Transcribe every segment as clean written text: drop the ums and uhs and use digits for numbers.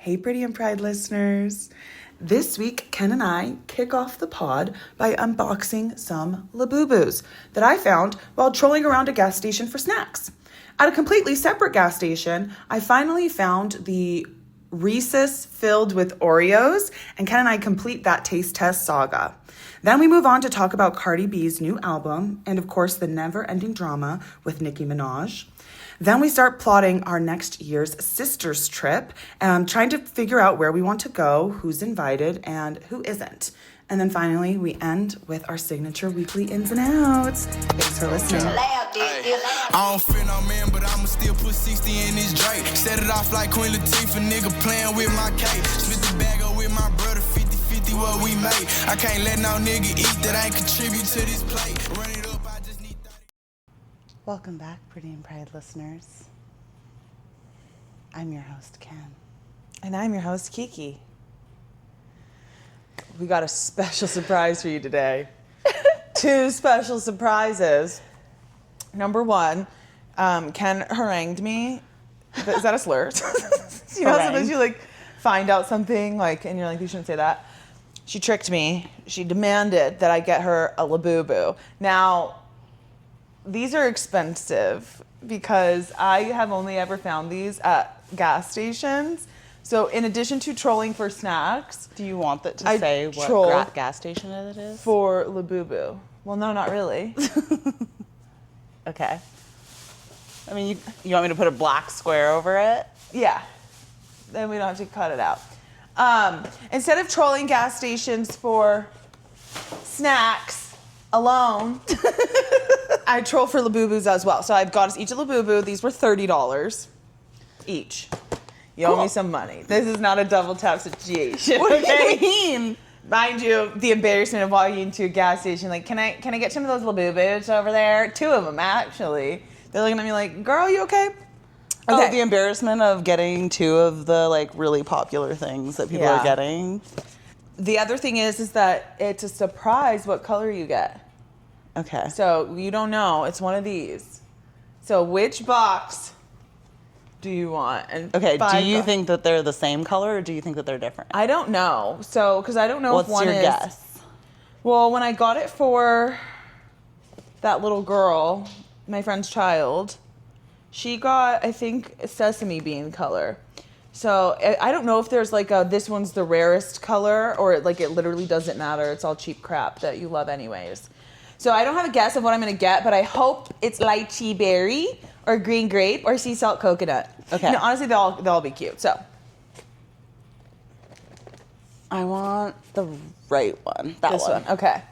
Hey, Pretty and Pride listeners. This week, Ken and I kick off the pod by unboxing some Labubus that I found while trolling around a gas station for snacks. At a completely separate gas station, I finally found the Reese's filled with Oreos, and Ken and I complete that taste test saga. Then we move on to talk about Cardi B's new album, and of course the never-ending drama with Nicki Minaj. Then we start plotting our next year's sisters trip, trying to figure out where we want to go, who's invited, and who isn't. And then finally, we end with our signature weekly ins and outs. Thanks for listening. I don't fear no man, but I'ma still put 60 in this Drake. Set it off like Queen Latifah, nigga playing with my cake. Split the bag up with my brother, 50-50 what we made. I can't let no nigga eat that ain't contribute to this plate. Run it up, I just need 30. Welcome back, Pretty and Pride listeners. I'm your host, Ken. And I'm your host, Kiki. We got a special surprise for you today. Two special surprises. Number one, Ken harangued me. Is that a slur? You know, sometimes you like find out something and you're like, you shouldn't say that. She tricked me. She demanded that I get her a Labubu. Now, these are expensive because I have only ever found these at gas stations. So in addition to trolling for snacks, do you want that to say what gas station it is? For Labubu. Well, no, not really. Okay. I mean, you want me to put a black square over it? Yeah. Then we don't have to cut it out. Instead of trolling gas stations for snacks alone, I troll for Labubus as well. So I've got us each a Labubu. These were $30 each. You owe me some money. This is not a double tap situation. What do you mean? Mind you, the embarrassment of walking into a gas station, like, can I get some of those Labubus over there? Two of them, actually. They're looking at me like, girl, you okay? Oh, the embarrassment of getting two of the, really popular things that people are getting. The other thing is that it's a surprise what color you get. Okay. So you don't know. It's one of these. So which box do you want? And okay, do you think that they're the same color or do you think that they're different? I don't know. So, because I don't know if one is... What's your guess? Well, when I got it for that little girl, my friend's child, she got, I think, a sesame bean color. So I don't know if there's this one's the rarest color or it literally doesn't matter. It's all cheap crap that you love anyways. So I don't have a guess of what I'm going to get, but I hope it's lychee berry or green grape or sea salt coconut. Okay. Honestly, they'll all be cute. So I want the right one. This one. Okay.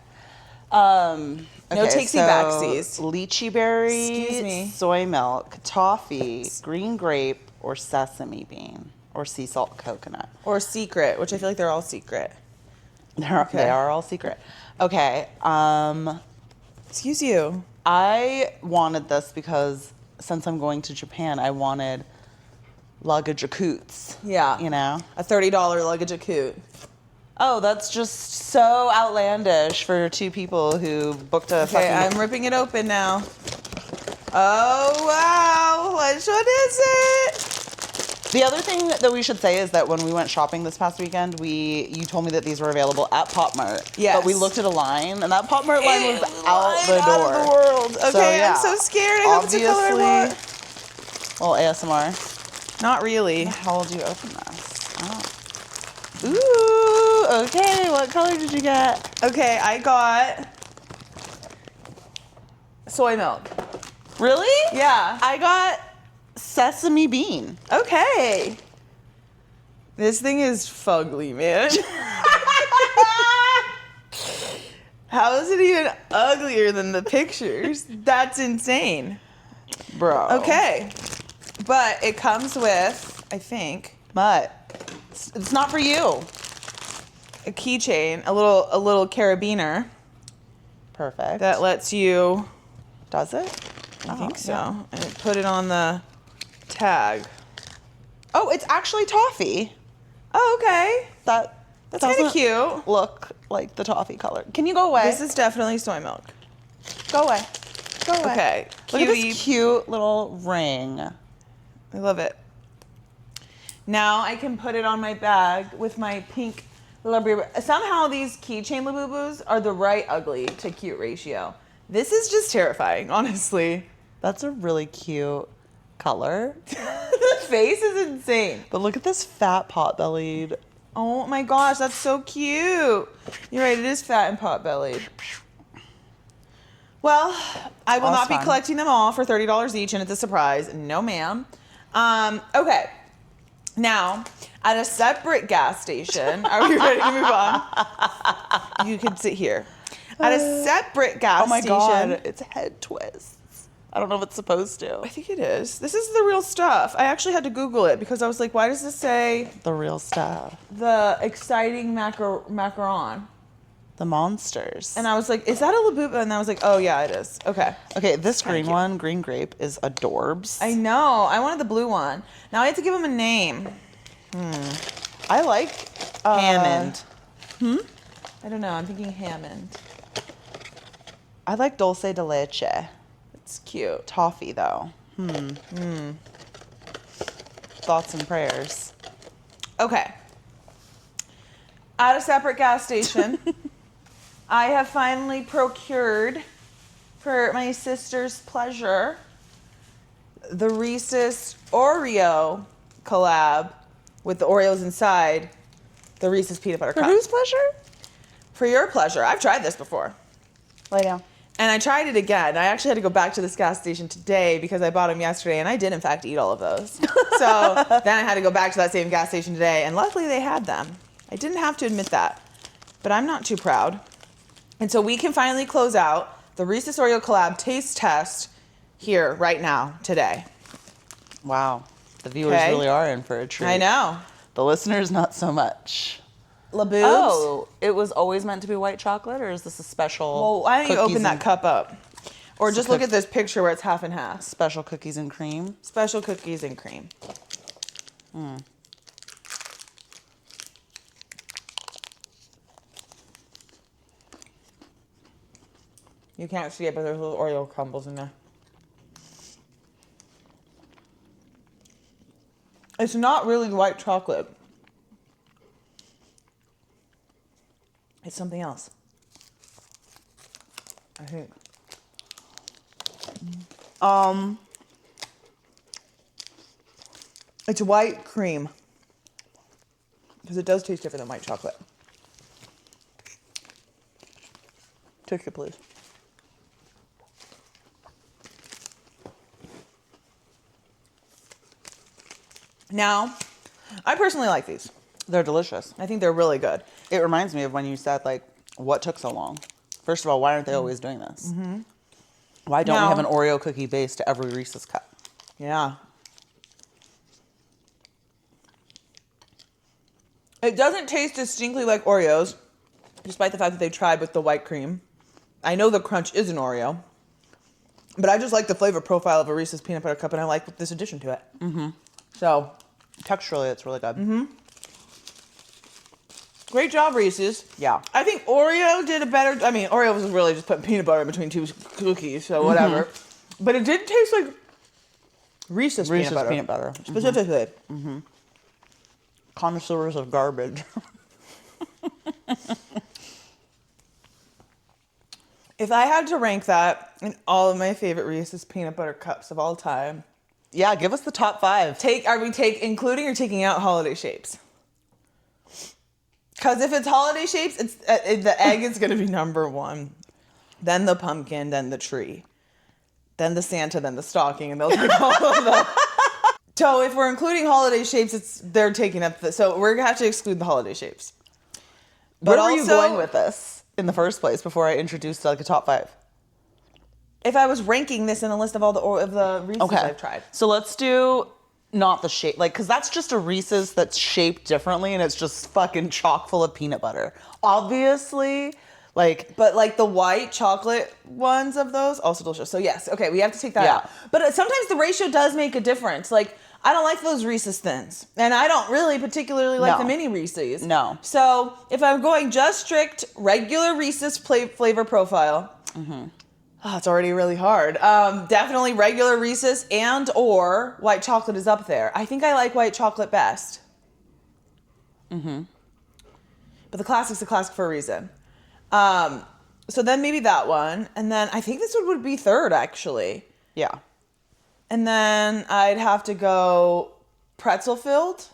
Okay, no takesy backsies. Lychee berry, Excuse me. soy milk, toffee, green grape, or sesame bean, or sea salt coconut. Or secret, which I feel like they're all secret. They are all secret. Okay. Excuse you. I wanted this because since I'm going to Japan, I wanted luggage accoutes. Yeah. You know? A $30 luggage accout. Oh, that's just so outlandish for two people who booked a Okay, fucking... I'm ripping it open now. Oh, wow. Which one is it? The other thing that we should say is that when we went shopping this past weekend, you told me that these were available at Pop Mart. Yes. But we looked at a line, and that Pop Mart line was out the door. Out of the world. Okay, So, yeah. I'm so scared. I hope it's the color I want. Well, ASMR. Not really. How would you open this? Oh. Ooh, okay. What color did you get? Okay, I got soy milk. Really? Yeah. I got sesame bean. Okay. This thing is fugly, man. How is it even uglier than the pictures? That's insane. Bro. Okay. But it comes with, I think, But it's not for you. a keychain, a little carabiner Perfect. that lets you, Does it? I think so, and put it on the tag. Oh, it's actually toffee. Oh, okay. That's kind of cute. Look like the toffee color. Can you go away? This is definitely soy milk. Go away. Go away. Okay. Look at Cutie. this cute little ring. I love it. Now I can put it on my bag with my pink Labubu. Somehow these keychain Labubus are the right ugly to cute ratio. This is just terrifying, honestly. That's a really cute color. The face is insane. But look at this fat pot-bellied. Oh my gosh, that's so cute. You're right, it is fat and pot-bellied. Well, I will not be collecting them all for $30 each, and it's a surprise. No, ma'am. Okay. Now, at a separate gas station, are we ready to move on? You can sit here. At a separate gas station. Oh my God, it's head twists. I don't know if it's supposed to. I think it is. This is the real stuff. I actually had to Google it because I was like, why does this say The real stuff. the exciting macaron? The monsters. And I was like, is that a Labubu? And I was like, oh yeah, it is. Okay. Okay, this green one, green grape, is adorbs. I know. I wanted the blue one. Now I have to give him a name. I like Hammond. I don't know. I'm thinking Hammond. I like dulce de leche. It's cute. Toffee, though. Thoughts and prayers. Okay. At a separate gas station, I have finally procured, for my sister's pleasure, the Reese's Oreo collab with the Oreos inside the Reese's peanut butter For cup. whose pleasure? For your pleasure. I've tried this before. Lay down. And I tried it again. I actually had to go back to this gas station today because I bought them yesterday, and I did, in fact, eat all of those. So then I had to go back to that same gas station today, and luckily they had them. I didn't have to admit that, but I'm not too proud. And so we can finally close out the Reese's Oreo collab taste test here, right now, today. Wow. The viewers really are in for a treat. I know. The listeners, not so much. Laboobs. Oh, it was always meant to be white chocolate, or is this a special? Well, why don't you cookies open that and- cup up? Or just look at this picture where it's half and half. Special cookies and cream. Special cookies and cream. You can't see it, but there's little Oreo crumbles in there. It's not really white chocolate. It's something else, I think. It's white cream. Because it does taste different than white chocolate. Take it, please. Now, I personally like these. They're delicious. I think they're really good. It reminds me of when you said, like, what took so long? First of all, why aren't they always doing this? Why don't we have an Oreo cookie base to every Reese's cup? Yeah. It doesn't taste distinctly like Oreos, despite the fact that they tried with the white cream. I know the crunch is an Oreo, but I just like the flavor profile of a Reese's peanut butter cup, and I like this addition to it. So, Texturally, it's really good. great job, Reese's. Yeah. I think Oreo did a better. I mean, Oreo was really just putting peanut butter in between two cookies, so whatever. But it did taste like Reese's peanut butter. Specifically. Connoisseurs of garbage. If I had to rank that in all of my favorite Reese's peanut butter cups of all time, Yeah, give us the top 5. are we including or taking out holiday shapes? Because if it's holiday shapes, it's the egg is going to be number 1, then the pumpkin, then the tree, then the Santa, then the stocking, and they'll take all of them. So if we're including holiday shapes, they're taking up so we're gonna have to exclude the holiday shapes. Where were you going with this in the first place before I introduced like a top 5? If I was ranking this in a list of all the Reese's I've tried. So let's do not the shape, like, because that's just a Reese's that's shaped differently and it's just fucking chock full of peanut butter. Obviously, like. But like the white chocolate ones of those, also delicious. So yes, okay, we have to take that out. But sometimes the ratio does make a difference. Like, I don't like those Reese's Thins. And I don't really particularly like the mini Reese's. No. So if I'm going just strict regular Reese's flavor profile, Oh, it's already really hard. Definitely regular Reese's and or white chocolate is up there. I think I like white chocolate best. Mm-hmm. But the classic's a classic for a reason. So then maybe that one. And then I think this one would be third, actually. Yeah. And then I'd have to go pretzel-filled.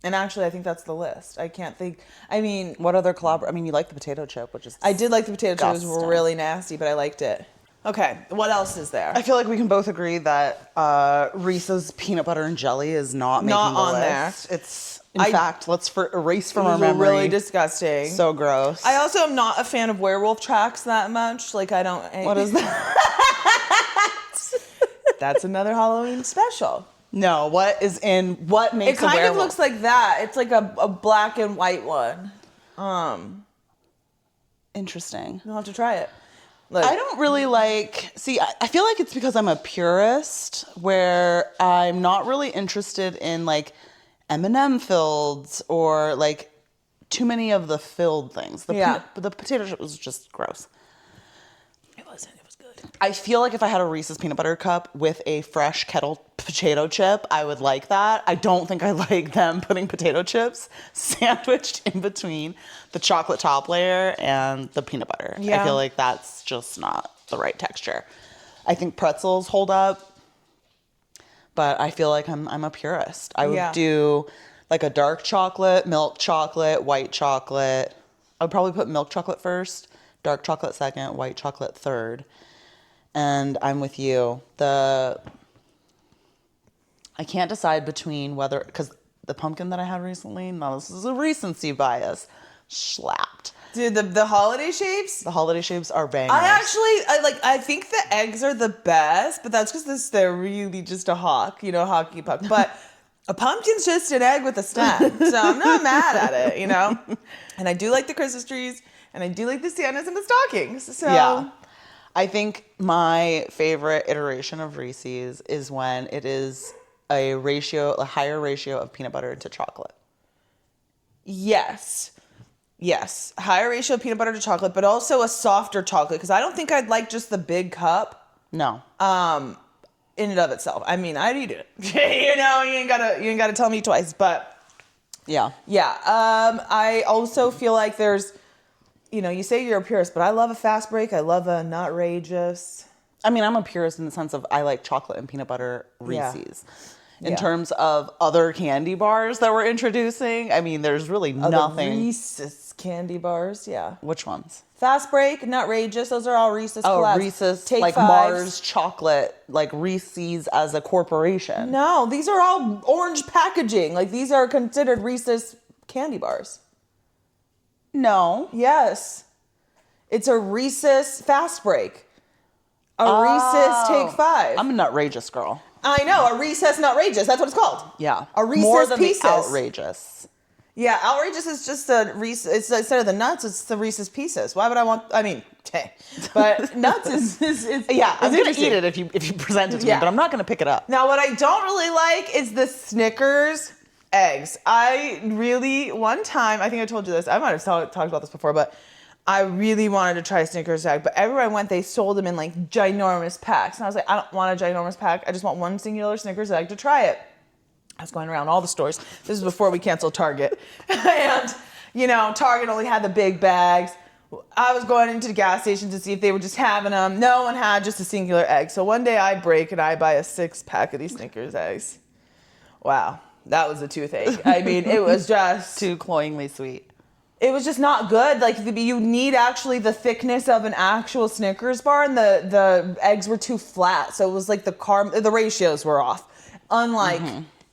And actually, I think that's the list. I can't think. I mean, What other collab? I mean, you like the potato chip, which is I did like the potato chips. It was disgusting. really nasty, but I liked it. Okay, what else is there? I feel like we can both agree that Reese's peanut butter and jelly is not making Not the on list. there. It's in fact, let's erase from our It was memory. really disgusting. So gross. I also am not a fan of werewolf tracks that much. Like, I don't. What is that? That's another Halloween special. No, what makes It a kind werewolf? of looks like that. It's like a black and white one. Interesting. You'll have to try it. Like, I don't really I feel like it's because I'm a purist where I'm not really interested in like M&M filled or like too many of the filled things. The potato chip was just gross. It wasn't. It was good. I feel like if I had a Reese's peanut butter cup with a fresh kettle potato chip, I would like that. I don't think I like them putting potato chips sandwiched in between the chocolate top layer and the peanut butter. Yeah. I feel like that's just not the right texture. I think pretzels hold up, but I feel like I'm a purist. I would do like a dark chocolate, milk chocolate, white chocolate. I would probably put milk chocolate first, dark chocolate second, white chocolate third. And I'm with you. I can't decide between whether, because the pumpkin that I had recently, now this is a recency bias, slapped. Dude, the holiday shapes? The holiday shapes are bangers. I think the eggs are the best, but that's because they're really just a hockey puck. But a pumpkin's just an egg with a snack, so I'm not mad at it, And I do like the Christmas trees, and I do like the Santas and the stockings. So Yeah. I think my favorite iteration of Reese's is when it is a higher ratio of peanut butter to chocolate. Yes, higher ratio of peanut butter to chocolate, but also a softer chocolate because I don't think I'd like just the big cup. No. In and of itself. I mean, I'd eat it. You ain't gotta tell me twice. But Yeah. I also feel like there's, you say you're a purist, but I love a fast break. I love a nutrageous. I mean, I'm a purist in the sense of I like chocolate and peanut butter Reese's. In terms of other candy bars that we're introducing, I mean, there's really nothing. Reese's candy bars, yeah. Which ones? Fast break, nutrageous. Those are all Reese's Oh, collabs. Reese's, Take like fives. Mars chocolate, like Reese's as a corporation. No, these are all orange packaging. Like, these are considered Reese's candy bars. No. Yes. It's a Reese's fast break. A Reese's take five. I'm an outrageous girl. I know, a Reese's nutrageous. That's what it's called. Yeah. A Reese's More than Pieces. the outrageous. Yeah, outrageous is just a Reese's. It's instead of the nuts, it's the Reese's Pieces. Why would I want? I mean, hey, but nuts is Yeah, I'm gonna interesting. eat it if you present it to Yeah. me, but I'm not gonna pick it up. Now, what I don't really like is the Snickers eggs. I really, one time, I think I told you this. I might have talked about this before, but I really wanted to try a Snickers egg. But everywhere I went, they sold them in like ginormous packs, and I was like, I don't want a ginormous pack. I just want one singular Snickers egg to try it. I was going around all the stores. This is before we canceled Target. And, Target only had the big bags. I was going into the gas station to see if they were just having them. No one had just a singular egg. So one day I break and I buy a 6-pack of these Snickers eggs. Wow. That was a toothache. I mean, it was just... Too cloyingly sweet. It was just not good. Like, you need actually the thickness of an actual Snickers bar, and the eggs were too flat. So it was like the ratios were off. Unlike...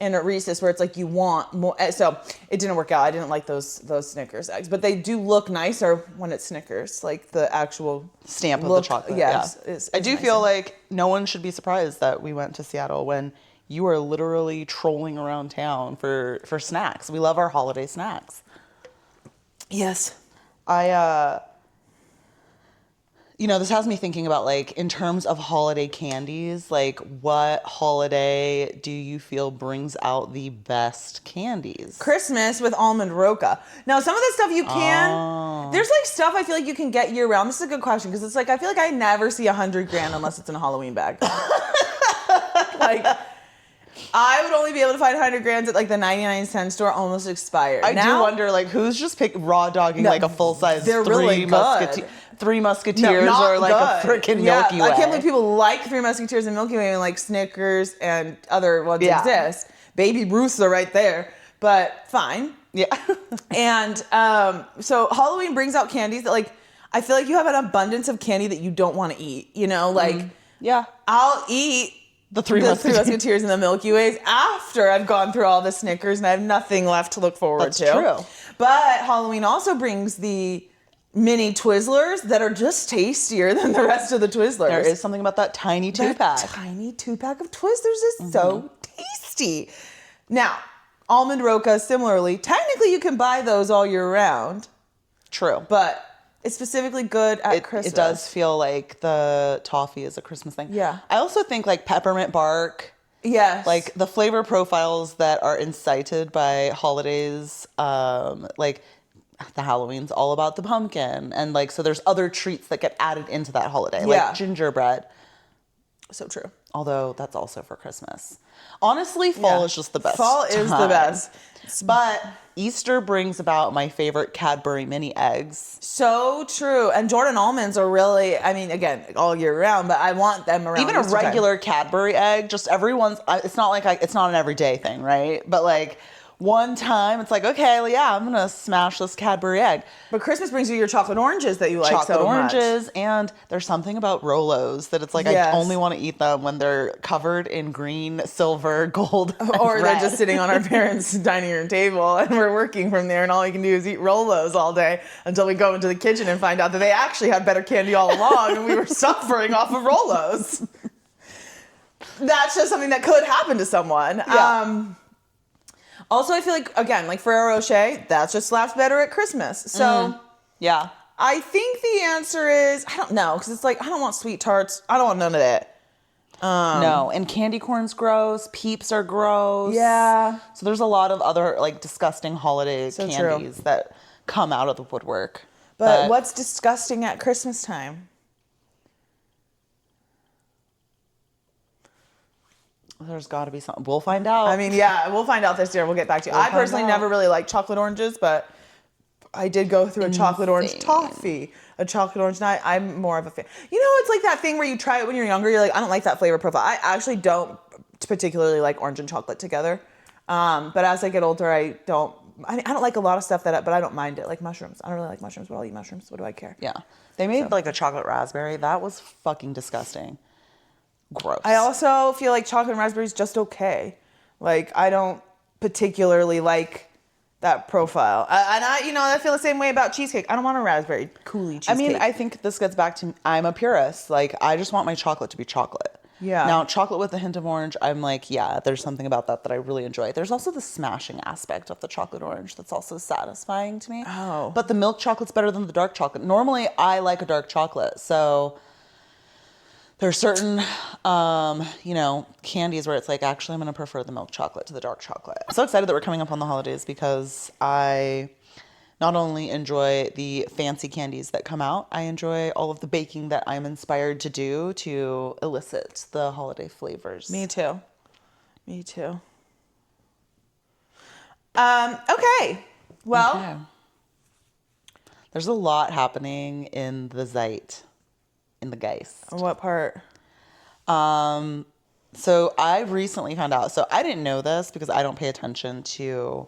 in a Reese's where it's like you want more. So it didn't work out. I didn't like those Snickers eggs, but they do look nicer when it's Snickers, like the actual Stamp of look, the chocolate. Yes, Yeah. is I do nicer. feel like no one should be surprised that we went to Seattle when you are literally trolling around town for snacks. We love our holiday snacks. Yes. this has me thinking about, like, in terms of holiday candies, like, what holiday do you feel brings out the best candies? Christmas with almond roca. Now, some of the stuff you can, there's like stuff I feel like you can get year round. This is a good question because it's like, I feel like I never see $100 unless it's in a Halloween bag. Like, I would only be able to find $100 at like the 99-cent store, almost expired. I do wonder, like, who's just raw dogging like a full size Three Musketeers or like a freaking Milky Way. I can't believe people like Three Musketeers and Milky Way and like Snickers and other ones exist. Baby Ruths are right there, but fine. Yeah. And so Halloween brings out candies that, like, I feel like you have an abundance of candy that you don't want to eat. Like, I'll eat the Three Musketeers and the Milky Ways after I've gone through all the Snickers and I have nothing left to look forward to. That's true. But Halloween also brings the mini Twizzlers that are just tastier than the rest of the Twizzlers. There is something about that tiny 2-pack. Tiny 2-pack of Twizzlers is so tasty. Now, almond roca, similarly, technically you can buy those all year round. True. But it's specifically good at Christmas. It does feel like the toffee is a Christmas thing. Yeah. I also think like peppermint bark. Yes. Like the flavor profiles that are incited by holidays, like the Halloween's all about the pumpkin. And like, so there's other treats that get added into that holiday, like gingerbread. So true. Although that's also for Christmas. Honestly, fall is just the best. Fall is the best. But Easter brings about my favorite Cadbury mini eggs. So true. And Jordan almonds are really, I mean, again, all year round, but I want them around Even Easter a regular time. Cadbury egg, just everyone's, it's not like, it's not an everyday thing, right? But like, one time, it's like, okay, well, yeah, I'm going to smash this Cadbury egg. But Christmas brings you your chocolate oranges that you like so much. Chocolate oranges, and there's something about Rolos that it's like, I only want to eat them when they're covered in green, silver, gold, or they're just sitting on our parents' dining room table, and we're working from there, and all we can do is eat Rolos all day until we go into the kitchen and find out that they actually had better candy all along, and we were suffering off of Rolos. That's just something that could happen to someone. Yeah. Also, I feel like, again, like Ferrero Rocher, that just slaps better at Christmas. So, yeah. I think the answer is, I don't know, because it's like, I don't want sweet tarts. I don't want none of that. No, and candy corn's gross. Peeps are gross. Yeah. So there's a lot of other, like, disgusting holiday candies that come out of the woodwork. But what's disgusting at Christmas time? There's got to be something. We'll find out. I mean, yeah, we'll find out this year. We'll get back to you. I personally never really liked chocolate oranges, but I did go through a chocolate orange toffee, a chocolate orange night. I'm more of a fan. It's like that thing where you try it when you're younger. You're like, I don't like that flavor profile. I actually don't particularly like orange and chocolate together. But as I get older, I don't like a lot of stuff but I don't mind it. Like mushrooms. I don't really like mushrooms, but I'll eat mushrooms. What do I care? Yeah. They made like a chocolate raspberry. That was fucking disgusting. Gross. I also feel like chocolate and raspberry is just okay. Like, I don't particularly like that profile. I feel the same way about cheesecake. I don't want a raspberry coulis cheesecake. I mean, I think this gets back to, I'm a purist. Like, I just want my chocolate to be chocolate. Yeah. Now, chocolate with a hint of orange, I'm like, yeah, there's something about that I really enjoy. There's also the smashing aspect of the chocolate orange that's also satisfying to me. Oh. But the milk chocolate's better than the dark chocolate. Normally, I like a dark chocolate, so there's certain, candies where it's like, actually, I'm going to prefer the milk chocolate to the dark chocolate. I'm so excited that we're coming up on the holidays because I not only enjoy the fancy candies that come out, I enjoy all of the baking that I'm inspired to do to elicit the holiday flavors. Me too. Okay. Well. Okay. There's a lot happening in the Zeit. In the Geist. What part? So I recently found out. So I didn't know this because I don't pay attention to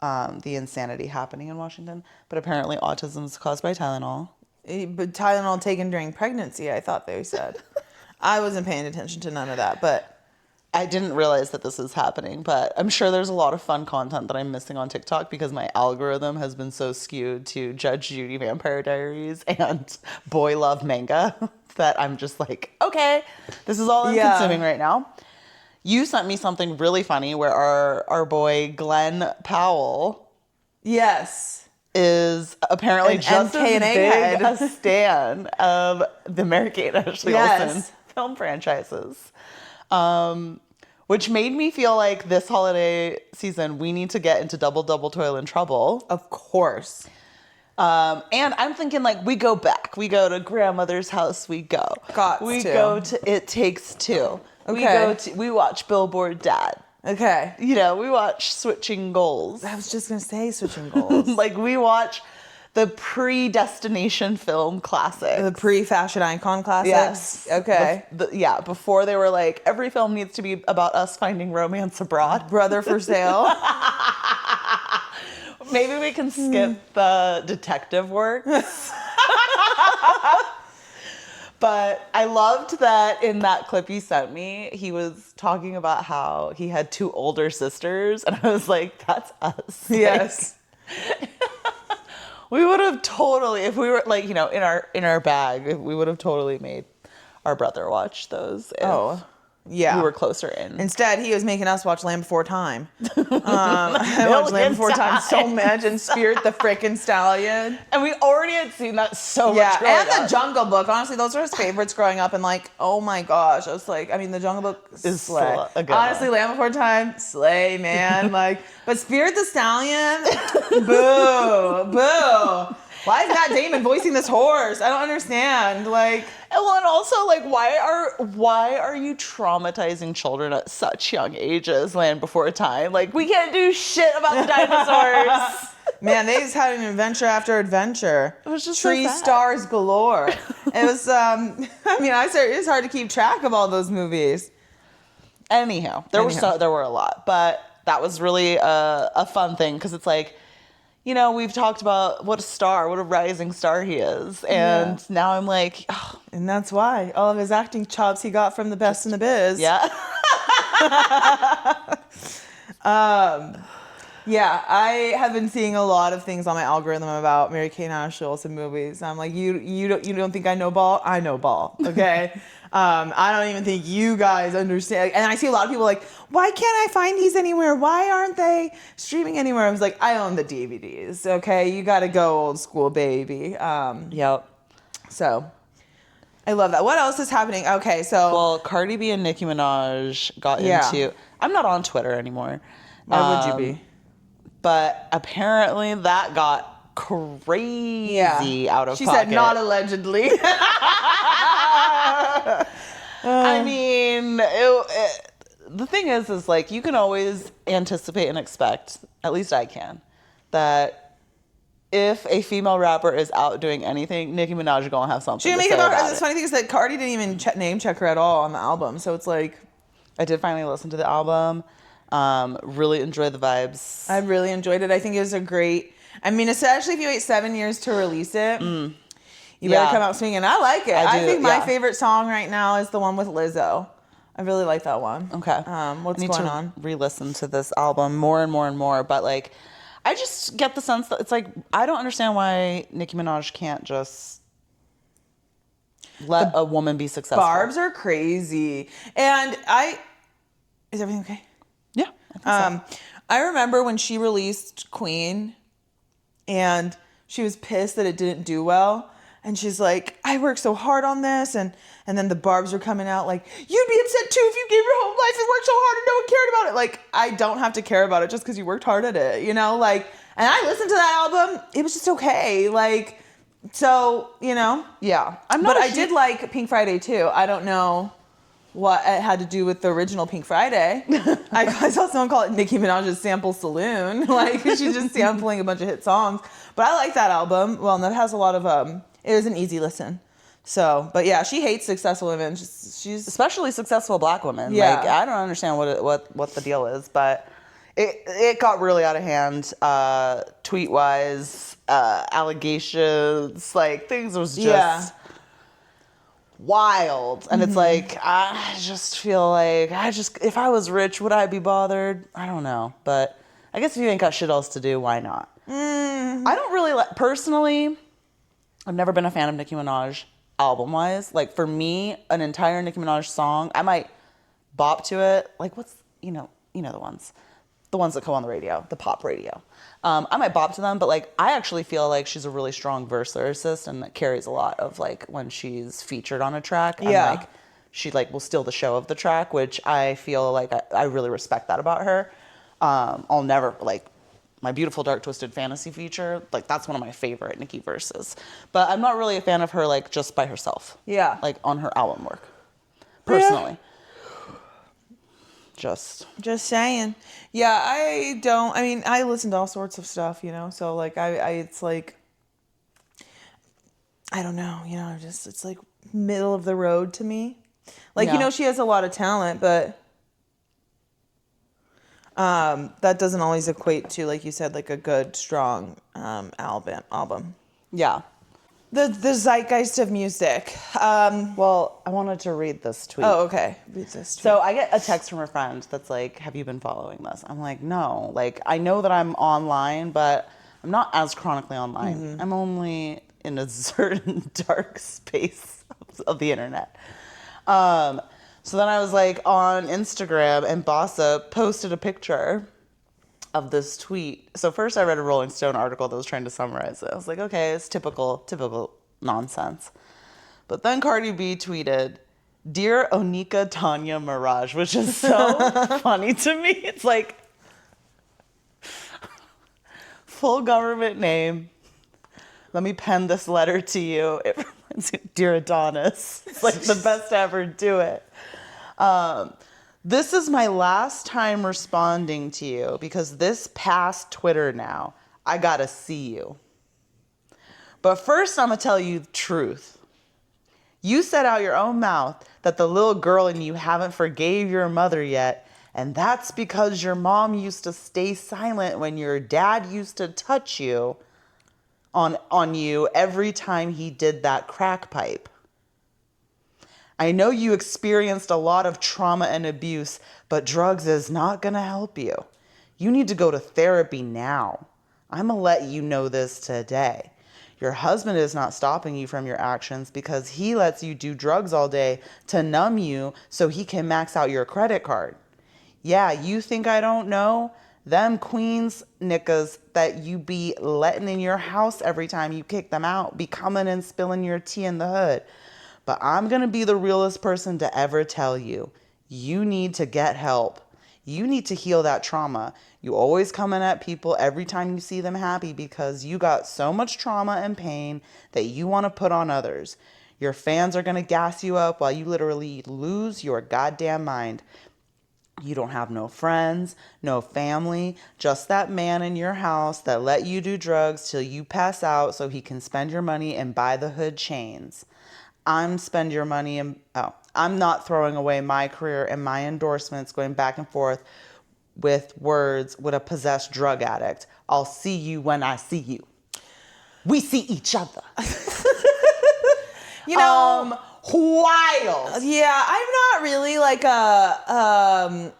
the insanity happening in Washington. But apparently autism is caused by Tylenol. But Tylenol taken during pregnancy, I thought they said. I wasn't paying attention to none of that, but I didn't realize that this is happening, but I'm sure there's a lot of fun content that I'm missing on TikTok because my algorithm has been so skewed to Judge Judy Vampire Diaries and Boy Love Manga that I'm just like, okay, this is all I'm consuming right now. You sent me something really funny where our boy Glenn Powell. Yes. is apparently An just MK as and big egghead. a stan of the Mary-Kate and Ashley Olsen film franchises. Which made me feel like this holiday season, we need to get into Double Double Toil and Trouble. Of course. And I'm thinking, like, we go back. We go to grandmother's house. We go. We go to It Takes Two. Okay. We watch Billboard Dad. Okay. You know, we watch Switching Goals. I was just going to say Switching Goals. Like, we watch the pre-destination film classics. The pre-fashion icon classics? Yes. Okay. Before they were like, every film needs to be about us finding romance abroad. Brother for Sale. Maybe we can skip the detective work. But I loved that in that clip you sent me, he was talking about how he had 2 older sisters. And I was like, that's us. Yes. Like, we would have totally, if we were like, you know, in our bag, we would have totally made our brother watch those. Yeah. We were closer in. Instead, he was making us watch Land Before Time. I watched Land Before Time so much, and Spirit the Frickin' Stallion. And we already had seen that so much Yeah, growing and up. The Jungle Book. Honestly, those were his favorites growing up. And like, oh my gosh, I was like, I mean, The Jungle Book Is slay. still a good Honestly, one. Land Before Time, slay, man. Like, but Spirit the Stallion, boo, boo. Why is Matt Damon voicing this horse? I don't understand. Like, and also, like, why are you traumatizing children at such young ages? Land Before Time. Like, we can't do shit about the dinosaurs. man, they just had an adventure after adventure. It was just so Tree sad. stars galore. It was, I mean, it's hard to keep track of all those movies. Anyhow, there were a lot, but that was really a fun thing because it's like, you know, we've talked about what a rising star he is, and now I'm like, oh, And that's why all of his acting chops he got from the best in the biz. yeah. Yeah, I have been seeing a lot of things on my algorithm about Mary-Kate and Ashley Olsen movies. I'm like, you don't think I know ball? I know ball, okay? I don't even think you guys understand. And I see a lot of people like, why can't I find these anywhere? Why aren't they streaming anywhere? I was like, I own the DVDs, okay? You got to go old school, baby. Yep. So I love that. What else is happening? Okay, so. Well, Cardi B and Nicki Minaj got Yeah. into. I'm not on Twitter anymore. Why would you be? But apparently that got crazy out of She pocket. said, not allegedly. I mean, the thing is like, you can always anticipate and expect, at least I can, that if a female rapper is out doing anything, Nicki Minaj is going to have something to say about it. The funny thing is that Cardi didn't even name check her at all on the album. So it's like, I did finally listen to the album. Really enjoy the vibes. I really enjoyed it. I think it was a great, I mean, especially if you wait 7 years to release it, you better come out swinging. I like it. I think my favorite song right now is the one with Lizzo. I really like that one. Okay. What's I need going to on? re-listen to this album more and more and more. But like, I just get the sense that it's like, I don't understand why Nicki Minaj can't just let a woman be successful. Barbs are crazy. And is everything okay? Yeah. I think so. I remember when she released Queen and she was pissed that it didn't do well. And she's like, I worked so hard on this. And then the Barbs were coming out like, you'd be upset too if you gave your whole life and worked so hard and no one cared about it. Like, I don't have to care about it just because you worked hard at it, you know? Like, and I listened to that album. It was just okay. Like, so, you know? Yeah. I did like Pink Friday too. I don't know what it had to do with the original Pink Friday. I saw someone call it Nicki Minaj's Sample Saloon. Like, she's just sampling a bunch of hit songs. But I like that album. Well, and that has a lot of, it was an easy listen. So, but yeah, she hates successful women. She's especially successful black women. Yeah. Like, I don't understand what the deal is, but it got really out of hand, tweet-wise, allegations, like, things was just wild. And it's like, I just feel like, if I was rich, would I be bothered? I don't know. But I guess if you ain't got shit else to do, why not? I don't really, personally, I've never been a fan of Nicki Minaj album-wise. Like, for me, an entire Nicki Minaj song, I might bop to it. Like, what's, you know the ones. the ones that come on the radio, the pop radio. I might bop to them, but like I actually feel like she's a really strong verse lyricist and that carries a lot of like when she's featured on a track. And like she like will steal the show of the track, which I feel like I really respect that about her. I'll never like my Beautiful Dark Twisted Fantasy feature, like that's one of my favorite Nicki verses. But I'm not really a fan of her like just by herself. Yeah. Like on her album work. Personally. Yeah. Just saying. Yeah, I listen to all sorts of stuff, you know, so like it's like, I don't know, you know, it's like middle of the road to me. Like, you know, she has a lot of talent, but that doesn't always equate to, like you said, like a good, strong album. Yeah. The zeitgeist of music. Well, I wanted to read this tweet. Oh, okay. Read this tweet. So I get a text from a friend that's like, have you been following this? I'm like, no. Like, I know that I'm online, but I'm not as chronically online. Mm-hmm. I'm only in a certain dark space of the internet. So then I was like on Instagram and Bossa posted a picture of this tweet. So first I read a Rolling Stone article that was trying to summarize it. I was like, okay, it's typical nonsense. But then Cardi B tweeted, "Dear Onika Tanya Mirage," which is so funny to me. It's like full government name. Let me pen this letter to you. It reminds me, Dear Adonis. It's like the best to ever do it. This is my last time responding to you because this past Twitter now, I gotta see you. But first, I'm gonna tell you the truth. You said out your own mouth that the little girl in you haven't forgave your mother yet, and that's because your mom used to stay silent when your dad used to touch you on you every time he did that crack pipe. I know you experienced a lot of trauma and abuse, but drugs is not going to help you. You need to go to therapy now. I'm going to let you know this today. Your husband is not stopping you from your actions because he lets you do drugs all day to numb you so he can max out your credit card. Yeah, you think I don't know? Them queens niggas that you be letting in your house every time you kick them out be coming and spilling your tea in the hood. But I'm going to be the realest person to ever tell you, you need to get help. You need to heal that trauma. You always coming at people every time you see them happy because you got so much trauma and pain that you want to put on others. Your fans are going to gas you up while you literally lose your goddamn mind. You don't have no friends, no family, just that man in your house that let you do drugs till you pass out so he can spend your money and buy the hood chains. I'm not throwing away my career and my endorsements going back and forth with words with a possessed drug addict. I'll see you when I see you. We see each other. You know, wild. Yeah, I'm not really like a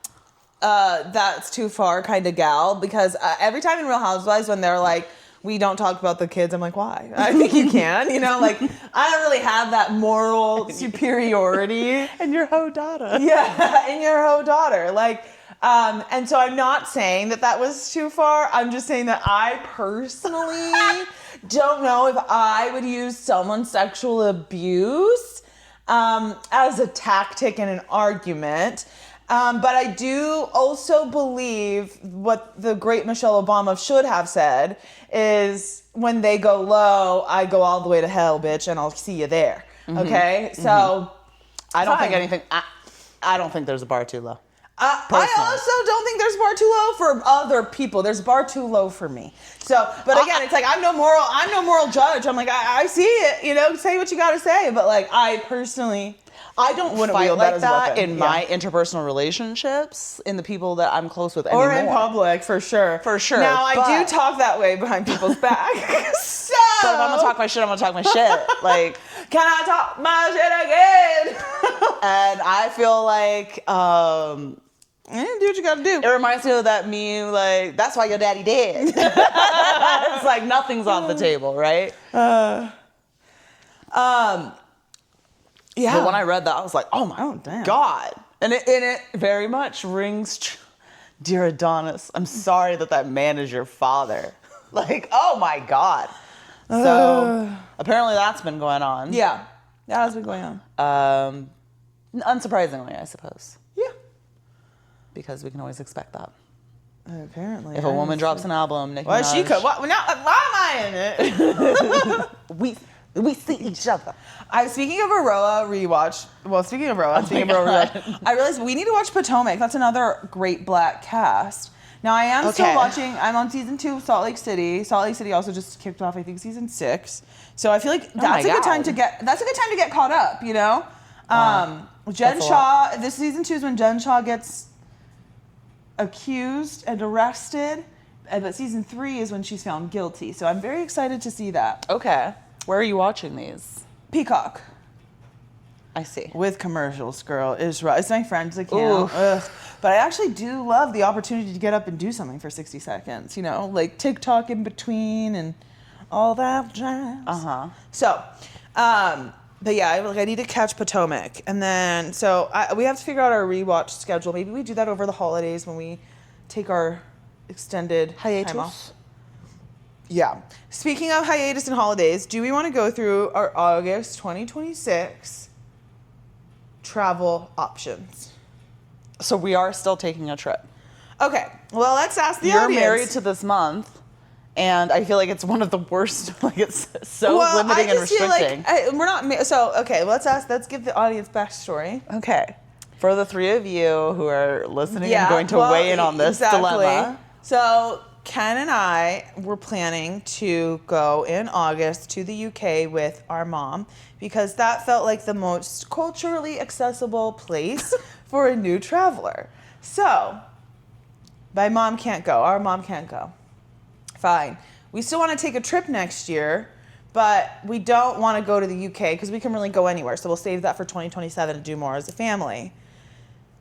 that's too far kind of gal because every time in Real Housewives when they're like, we don't talk about the kids, I'm like, why? I think you can, you know, like I don't really have that moral superiority. And your hoe daughter. Yeah, and your hoe daughter. Like, and so I'm not saying that was too far. I'm just saying that I personally don't know if I would use someone's sexual abuse as a tactic in an argument. But I do also believe what the great Michelle Obama should have said is when they go low, I go all the way to hell, bitch, and I'll see you there. Mm-hmm. Okay? So I don't think anything I don't think there's a bar too low. I also don't think there's a bar too low for other people. There's a bar too low for me. So, but again, it's like I'm no moral judge. I'm like, I see it, you know, say what you gotta say. But like I don't fight like that in my interpersonal relationships, in the people that I'm close with anymore. Or in public, for sure. For sure. Now, I do talk that way behind people's back. So if I'm going to talk my shit, I'm going to talk my shit. Like, can I talk my shit again? And I feel like, do what you got to do. It reminds me of that meme, like, that's why your daddy dead. It's like nothing's off the table, right? Yeah. But when I read that, I was like, oh my God. And it very much rings Dear Adonis, I'm sorry that man is your father. Like, oh my God. So apparently that's been going on. Yeah, that has been going on. Unsurprisingly, I suppose. Yeah. Because we can always expect that. Apparently. If a woman drops an album, Nicki Well, Minaj, she could. Why am I in it? we see each other. Speaking of Aroa rewatch. Well, speaking of Aroa rewatch, I realized we need to watch Potomac. That's another great black cast. Now I am still watching. I'm on season 2 of Salt Lake City. Salt Lake City also just kicked off, I think, season 6. So I feel like that's a good time to get. That's a good time to get caught up. You know, Jen Shaw. This season 2 is when Jen Shaw gets accused and arrested, but season 3 is when she's found guilty. So I'm very excited to see that. Okay, where are you watching these? Peacock. I see. With commercials, girl. It's my friends that can't. But I actually do love the opportunity to get up and do something for 60 seconds, you know, like TikTok in between and all that jazz. So, but yeah, I need to catch Potomac. And then, we have to figure out our rewatch schedule. Maybe we do that over the holidays when we take our extended time off. Yeah. Speaking of hiatus and holidays, do we want to go through our August 2026 travel options? So we are still taking a trip. Okay. Well, let's ask the audience. You're married to this month, and I feel like it's one of the worst. Like, it's so limiting and restricting. We're not. Let's give the audience backstory. Okay. For the 3 of you who are listening and going to weigh in on this dilemma. So Ken and I were planning to go in August to the UK with our mom because that felt like the most culturally accessible place for a new traveler. So, my mom can't go. Our mom can't go. Fine. We still want to take a trip next year, but we don't want to go to the UK because we can really go anywhere. So we'll save that for 2027 to do more as a family.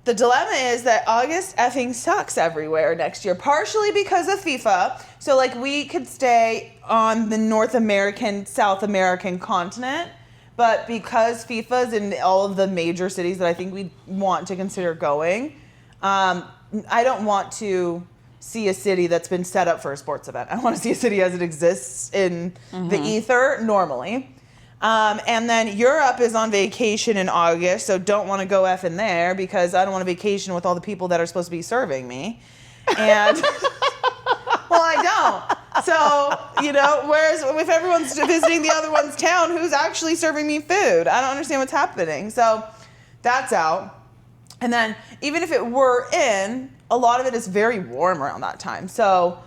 The dilemma is that August effing sucks everywhere next year, partially because of FIFA. So, like, we could stay on the North American, South American continent, but because FIFA's in all of the major cities that I think we want to consider going, I don't want to see a city that's been set up for a sports event. I want to see a city as it exists in the ether normally. And then Europe is on vacation in August, so don't want to go effing there because I don't want to vacation with all the people that are supposed to be serving me. And, well, I don't. So, you know, whereas if everyone's visiting the other one's town, who's actually serving me food? I don't understand what's happening. So that's out. And then even if it were in, a lot of it is very warm around that time. So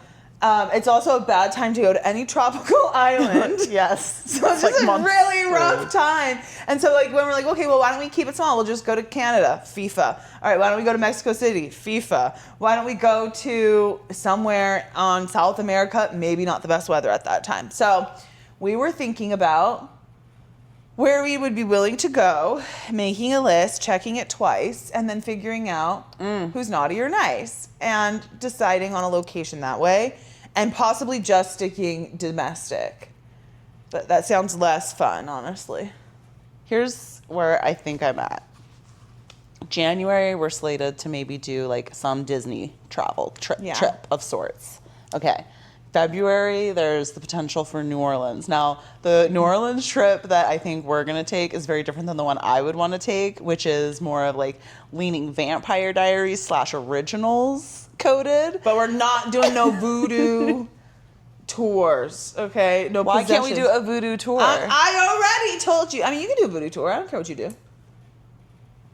it's also a bad time to go to any tropical island. Yes. So it's just a really rough time. And so, like, when we're like, okay, well, why don't we keep it small? We'll just go to Canada, FIFA. All right, why don't we go to Mexico City, FIFA. Why don't we go to somewhere on South America? Maybe not the best weather at that time. So we were thinking about where we would be willing to go, making a list, checking it twice, and then figuring out who's naughty or nice, and deciding on a location that way, and possibly just sticking domestic. But that sounds less fun, honestly. Here's where I think I'm at. January, we're slated to maybe do like some Disney travel trip of sorts. Okay. February, there's the potential for New Orleans. Now, the New Orleans trip that I think we're going to take is very different than the one I would want to take, which is more of like leaning Vampire Diaries / originals coded. But we're not doing no voodoo tours, okay? No Why can't we do a voodoo tour? I already told you. I mean, you can do a voodoo tour. I don't care what you do.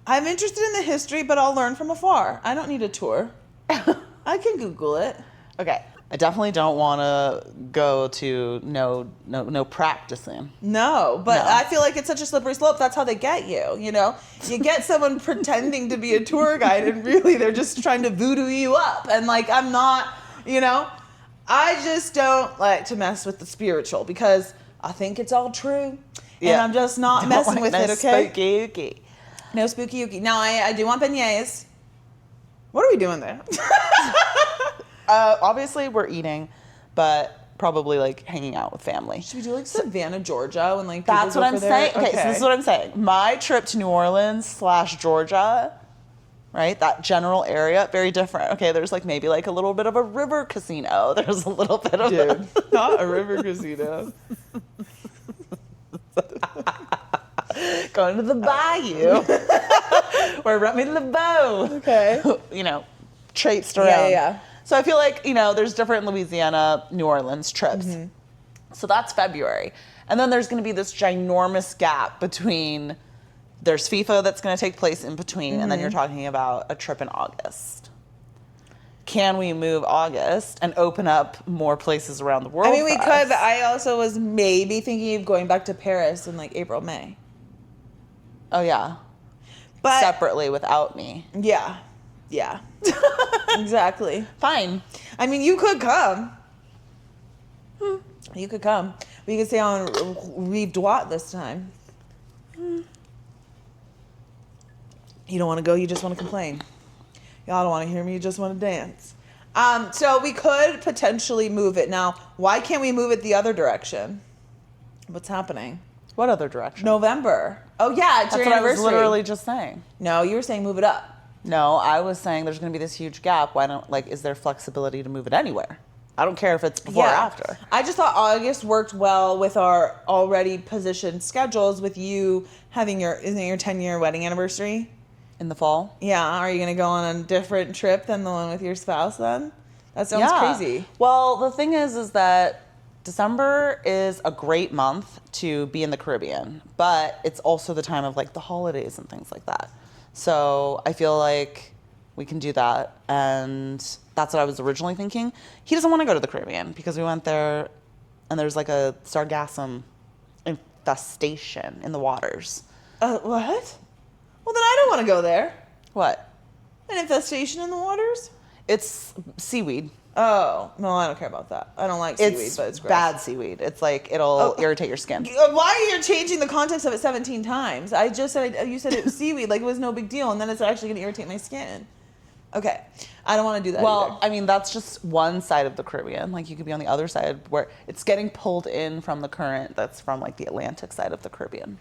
I'm interested in the history, but I'll learn from afar. I don't need a tour. I can Google it. Okay. I definitely don't want to go to no practicing. No, but I feel like it's such a slippery slope. That's how they get you, you know? You get someone pretending to be a tour guide and really they're just trying to voodoo you up. And like, I'm not, you know? I just don't like to mess with the spiritual because I think it's all true. Yeah. And I'm just not messing with it, okay? Spooky-ooky. No spooky-ooky. Now, I do want beignets. What are we doing there? Obviously, we're eating, but probably like hanging out with family. Should we do like Savannah, Georgia, when like that's what I'm saying. Okay, so this is what I'm saying. My trip to New Orleans / Georgia right? That general area, very different. Okay, there's like maybe like a little bit of a river casino. There's a little bit of Dude, not a river casino. going to the bayou or rent me to the bow. Okay. You know, traipsed around. Yeah. So I feel like, you know, there's different Louisiana, New Orleans trips. Mm-hmm. So that's February. And then there's going to be this ginormous gap between, there's FIFA that's going to take place in between, and then you're talking about a trip in August. Can we move August and open up more places around the world? I mean, we for could, us? but I also was maybe thinking of going back to Paris in like April, May. Oh, yeah. But Separately without me. yeah. Yeah. Exactly. Fine. I mean, you could come. You could come. We could stay on Rive Droit this time. You don't want to go, you just want to complain. Y'all don't want to hear me, you just want to dance. So we could potentially move it. Now, why can't we move it the other direction? What's happening? What other direction? November. Oh, yeah, it's That's your what I anniversary. was literally just saying. No, you were saying move it up. No, I was saying there's going to be this huge gap. Why don't, like, is there flexibility to move it anywhere? I don't care if it's before or after. I just thought August worked well with our already positioned schedules with you having isn't it your 10-year wedding anniversary? In the fall? Yeah. Are you going to go on a different trip than the one with your spouse then? That sounds crazy. Well, the thing is that December is a great month to be in the Caribbean, but it's also the time of like the holidays and things like that. So I feel like we can do that. And that's what I was originally thinking. He doesn't want to go to the Caribbean because we went there and there's like a sargassum infestation in the waters. What? Well, then I don't want to go there. What? An infestation in the waters? It's seaweed. Oh, no, I don't care about that. I don't like seaweed, but it's gross. Bad seaweed. It's like, it'll irritate your skin. Why are you changing the context of it 17 times? I just said, you said it was seaweed, like it was no big deal, and then it's actually going to irritate my skin. Okay. I don't want to do that Well, either. I mean, that's just one side of the Caribbean. Like, you could be on the other side where it's getting pulled in from the current that's from, like, the Atlantic side of the Caribbean.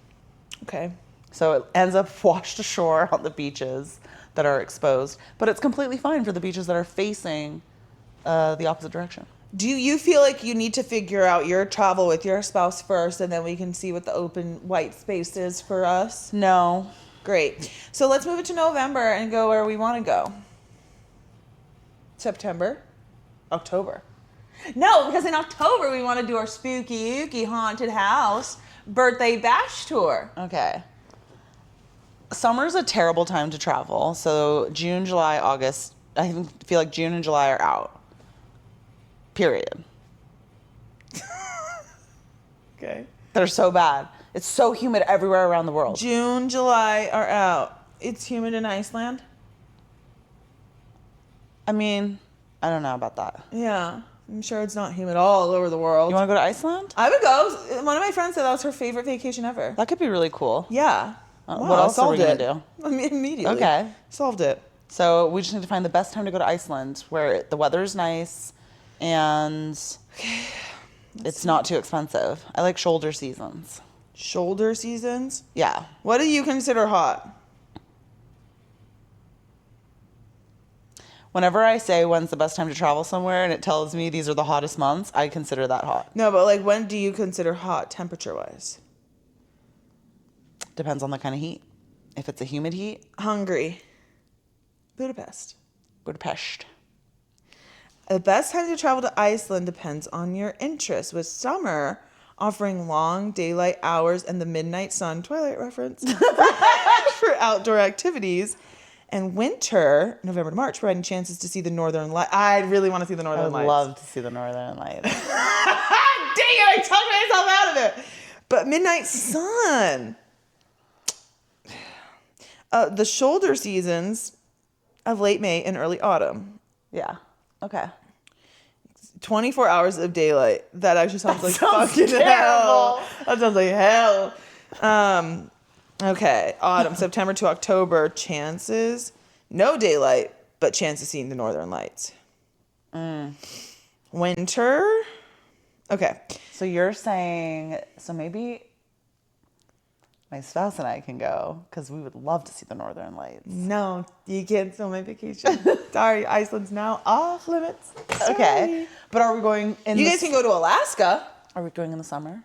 Okay. So it ends up washed ashore on the beaches that are exposed. But it's completely fine for the beaches that are facing the opposite direction. Do you feel like you need to figure out your travel with your spouse first, and then we can see what the open white space is for us? No. Great. So let's move it to November and go where we want to go. September? October. No, because in October we want to do our spooky, ooky, haunted house birthday bash tour. Okay. Summer's a terrible time to travel. So June, July, August, I feel like June and July are out. Period. Okay. They're so bad. It's so humid everywhere around the world. June, July are out. It's humid in Iceland? I mean, I don't know about that. Yeah. I'm sure it's not humid all over the world. You want to go to Iceland? I would go. One of my friends said that was her favorite vacation ever. That could be really cool. Yeah. What else are we going to do? I mean, immediately. Okay. Solved it. So we just need to find the best time to go to Iceland where the weather's nice and it's not too expensive. I like shoulder seasons. Shoulder seasons? Yeah. What do you consider hot? Whenever I say when's the best time to travel somewhere and it tells me these are the hottest months, I consider that hot. No, but like when do you consider hot temperature-wise? Depends on the kind of heat. If it's a humid heat, Hungary. Budapest. Budapest. The best time to travel to Iceland depends on your interests, with summer offering long daylight hours and the midnight sun, Twilight reference, for outdoor activities, and winter, November to March, providing chances to see the northern lights. I really want to see the northern lights. I would love to see the northern lights. Dang it, I talked myself out of it. But midnight sun. The shoulder seasons of late May and early autumn. Yeah. Okay. 24 hours of daylight. That actually sounds like sounds fucking terrible. hell. That sounds like hell. Okay. Autumn, September to October. Chances. No daylight, but chance of seeing the northern lights. Winter. Okay. So you're saying, so maybe my spouse and I can go because we would love to see the Northern Lights. No, you cancel my vacation. Sorry, Iceland's now off limits. Sorry. Okay, but are we going in You guys can go to Alaska Are we going in the summer?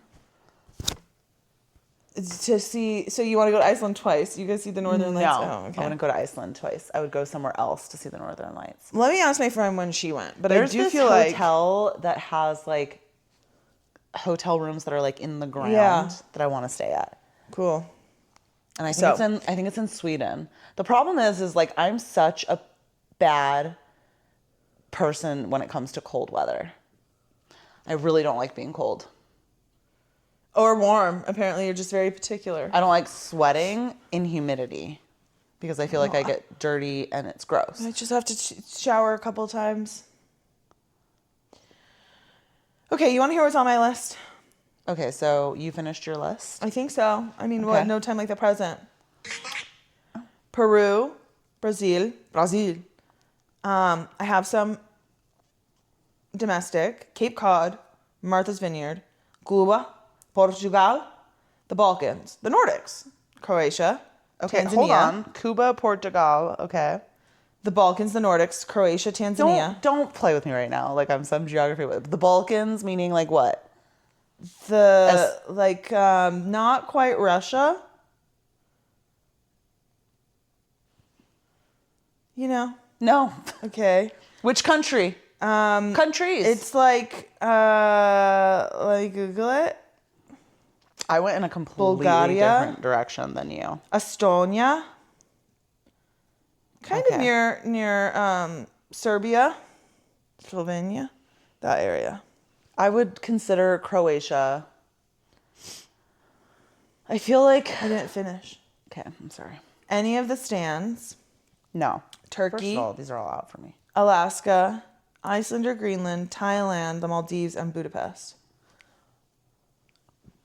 to see. So you want to go to Iceland twice? You guys see the Northern Lights? No, Oh, okay. I wouldn't go to Iceland twice. I would go somewhere else to see the Northern Lights. Let me ask my friend when she went. But There's I do this feel like hotel that has like hotel rooms that are like in the ground that I want to stay at. cool. And I think it's in Sweden. The problem is like I'm such a bad person when it comes to cold weather. I really don't like being cold. Or warm. Apparently, you're just very particular. I don't like sweating in humidity because I feel like I get dirty and it's gross. I just have to shower a couple times. Okay, you want to hear what's on my list? Okay, so you finished your list? I think so. I mean, Okay. what? No time like the present. Peru, Brazil. I have some domestic. Cape Cod, Martha's Vineyard, Cuba, Portugal, the Balkans, the Nordics, Croatia, Okay, Tanzania. hold on. Cuba, Portugal. Okay. The Balkans, the Nordics, Croatia, Tanzania. Don't play with me right now. Like I'm some geography. The Balkans meaning like what? Not quite Russia. You know. No. Okay. Which country? Countries. It's Google it. I went in a completely Bulgaria. different direction than you. Estonia. Kind of Okay. near Serbia, Slovenia, that area. I would consider Croatia. I feel like I didn't finish. Okay, I'm sorry. Any of the stands. No. Turkey. First of all, these are all out for me. Alaska, Iceland or Greenland, Thailand, the Maldives, and Budapest.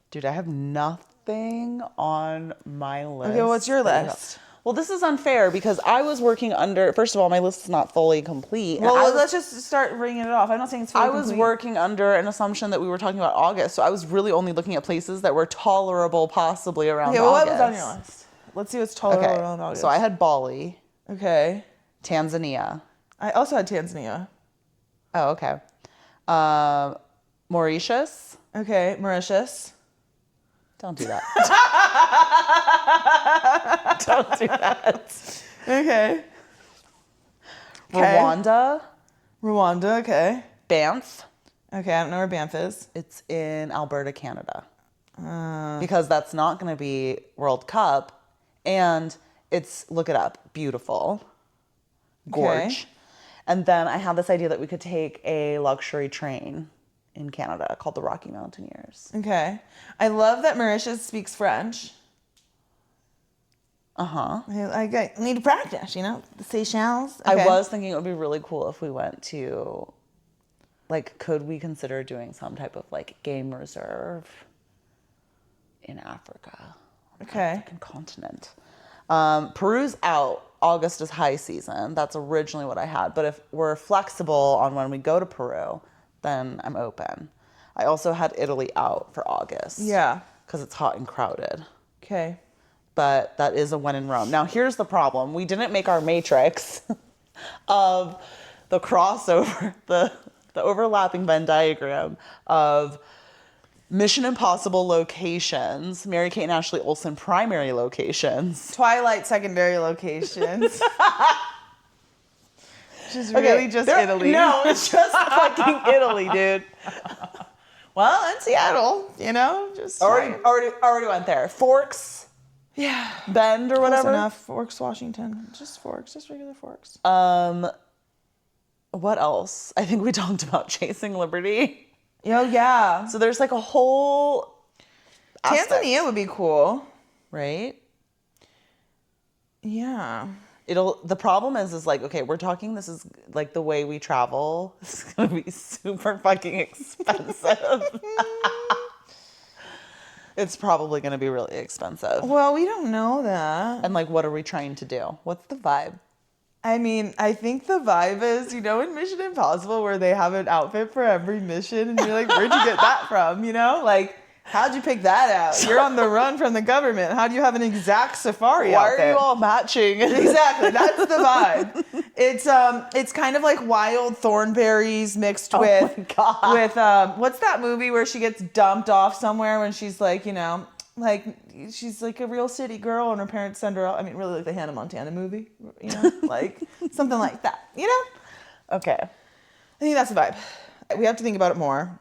Dude, I have nothing on my list. Okay, what's your that you list? have. Well, this is unfair because I was working under, first of all, my list is not fully complete. and Well, let's just start ringing it off. I'm not saying it's fully I was complete. working under an assumption that we were talking about August, so I was really only looking at places that were tolerable possibly around Okay, well, what August. was on your list? Let's see what's tolerable around August. So I had Bali, Okay. Tanzania. I also had Tanzania. Oh, okay. Mauritius. Okay, Mauritius. Don't do that. Don't do that. Okay. Rwanda, okay. Banff. Okay, I don't know where Banff is. It's in Alberta, Canada. Because that's not going to be World Cup. And it's, look it up, beautiful. Gorge. Okay. And then I had this idea that we could take a luxury train in Canada called the Rocky Mountaineers. Okay. I love that Mauritius speaks French. Uh-huh. I need to practice, the Seychelles. I Okay. was thinking it would be really cool if we went to, like, could we consider doing some type of, like, game reserve in Africa? Okay. African continent. Peru's out. August is high season. That's originally what I had. But if we're flexible on when we go to Peru, then I'm open. I also had Italy out for August. Yeah. Because it's hot and crowded. Okay. But that is a when in Rome. Now, here's the problem. We didn't make our matrix of the crossover, the overlapping Venn diagram of Mission Impossible locations, Mary-Kate and Ashley Olsen primary locations. Twilight secondary locations. Which is really just Italy. No, it's just fucking Italy, dude. Well, and Seattle, just Already went there. Forks, yeah. Bend or whatever. Close enough. Forks, Washington. Just Forks, just regular Forks. What else? I think we talked about Chasing Liberty. Oh, yeah. So there's like a whole aspect, Tanzania would be cool. right? Yeah. The problem is like, okay, we're talking, this is like the way we travel. This is going to be super fucking expensive. It's probably going to be really expensive. Well, we don't know that. And like, what are we trying to do? What's the vibe? I mean, I think the vibe is, in Mission Impossible where they have an outfit for every mission and you're like, where'd you get that from? Like, How'd you pick that out? You're on the run from the government. How do you have an exact safari Why outfit? are you all matching? Exactly, that's the vibe. It's kind of like wild thornberries mixed with what's that movie where she gets dumped off somewhere when she's like, like she's like a real city girl and her parents send her out. I mean, really like the Hannah Montana movie, like something like that, Okay. I think that's the vibe. We have to think about it more.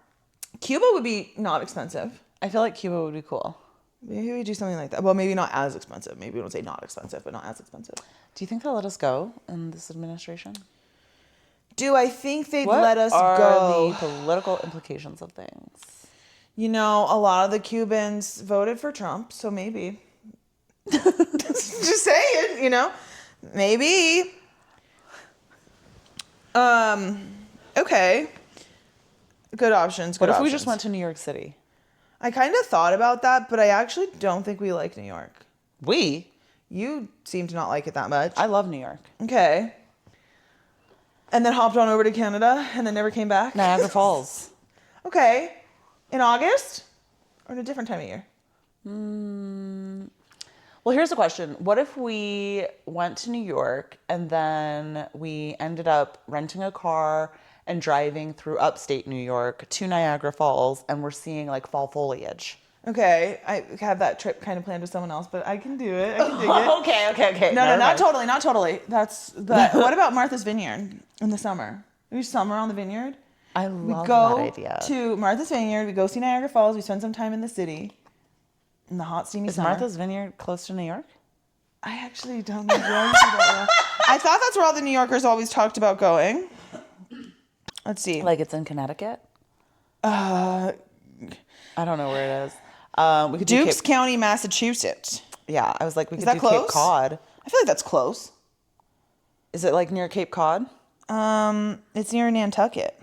Cuba would be not expensive. I feel like Cuba would be cool. Maybe we do something like that. Well, maybe not as expensive. Maybe we don't say not expensive, but not as expensive. Do you think they'll let us go in this administration? Do I think they'd What let us are go? the political implications of things? A lot of the Cubans voted for Trump, so maybe. Just saying, maybe. Okay. Good options. What if we just went to New York City? I kind of thought about that, but I actually don't think we like New York. You seem to not like it that much. I love New York. Okay. And then hopped on over to Canada and then never came back? Niagara Falls. Okay. In August? Or in a different time of year? Well, here's the question. What if we went to New York and then we ended up renting a car and driving through upstate New York to Niagara Falls and we're seeing like fall foliage? Okay, I have that trip kind of planned with someone else, but I can do it. I can dig it. Okay. No, not totally, not totally. But what about Martha's Vineyard in the summer? Maybe summer on the vineyard? I love that idea. To Martha's Vineyard, we go see Niagara Falls, we spend some time in the city, in the hot, steamy summer. Is Martha's Vineyard close to New York? I actually don't know that. I thought that's where all the New Yorkers always talked about going. Let's see. Like it's in Connecticut? I don't know where it is. We could Dukes County, Massachusetts. Yeah, I was like, we could that do close? Cape Cod. I feel like that's close. Is it like near Cape Cod? It's near Nantucket,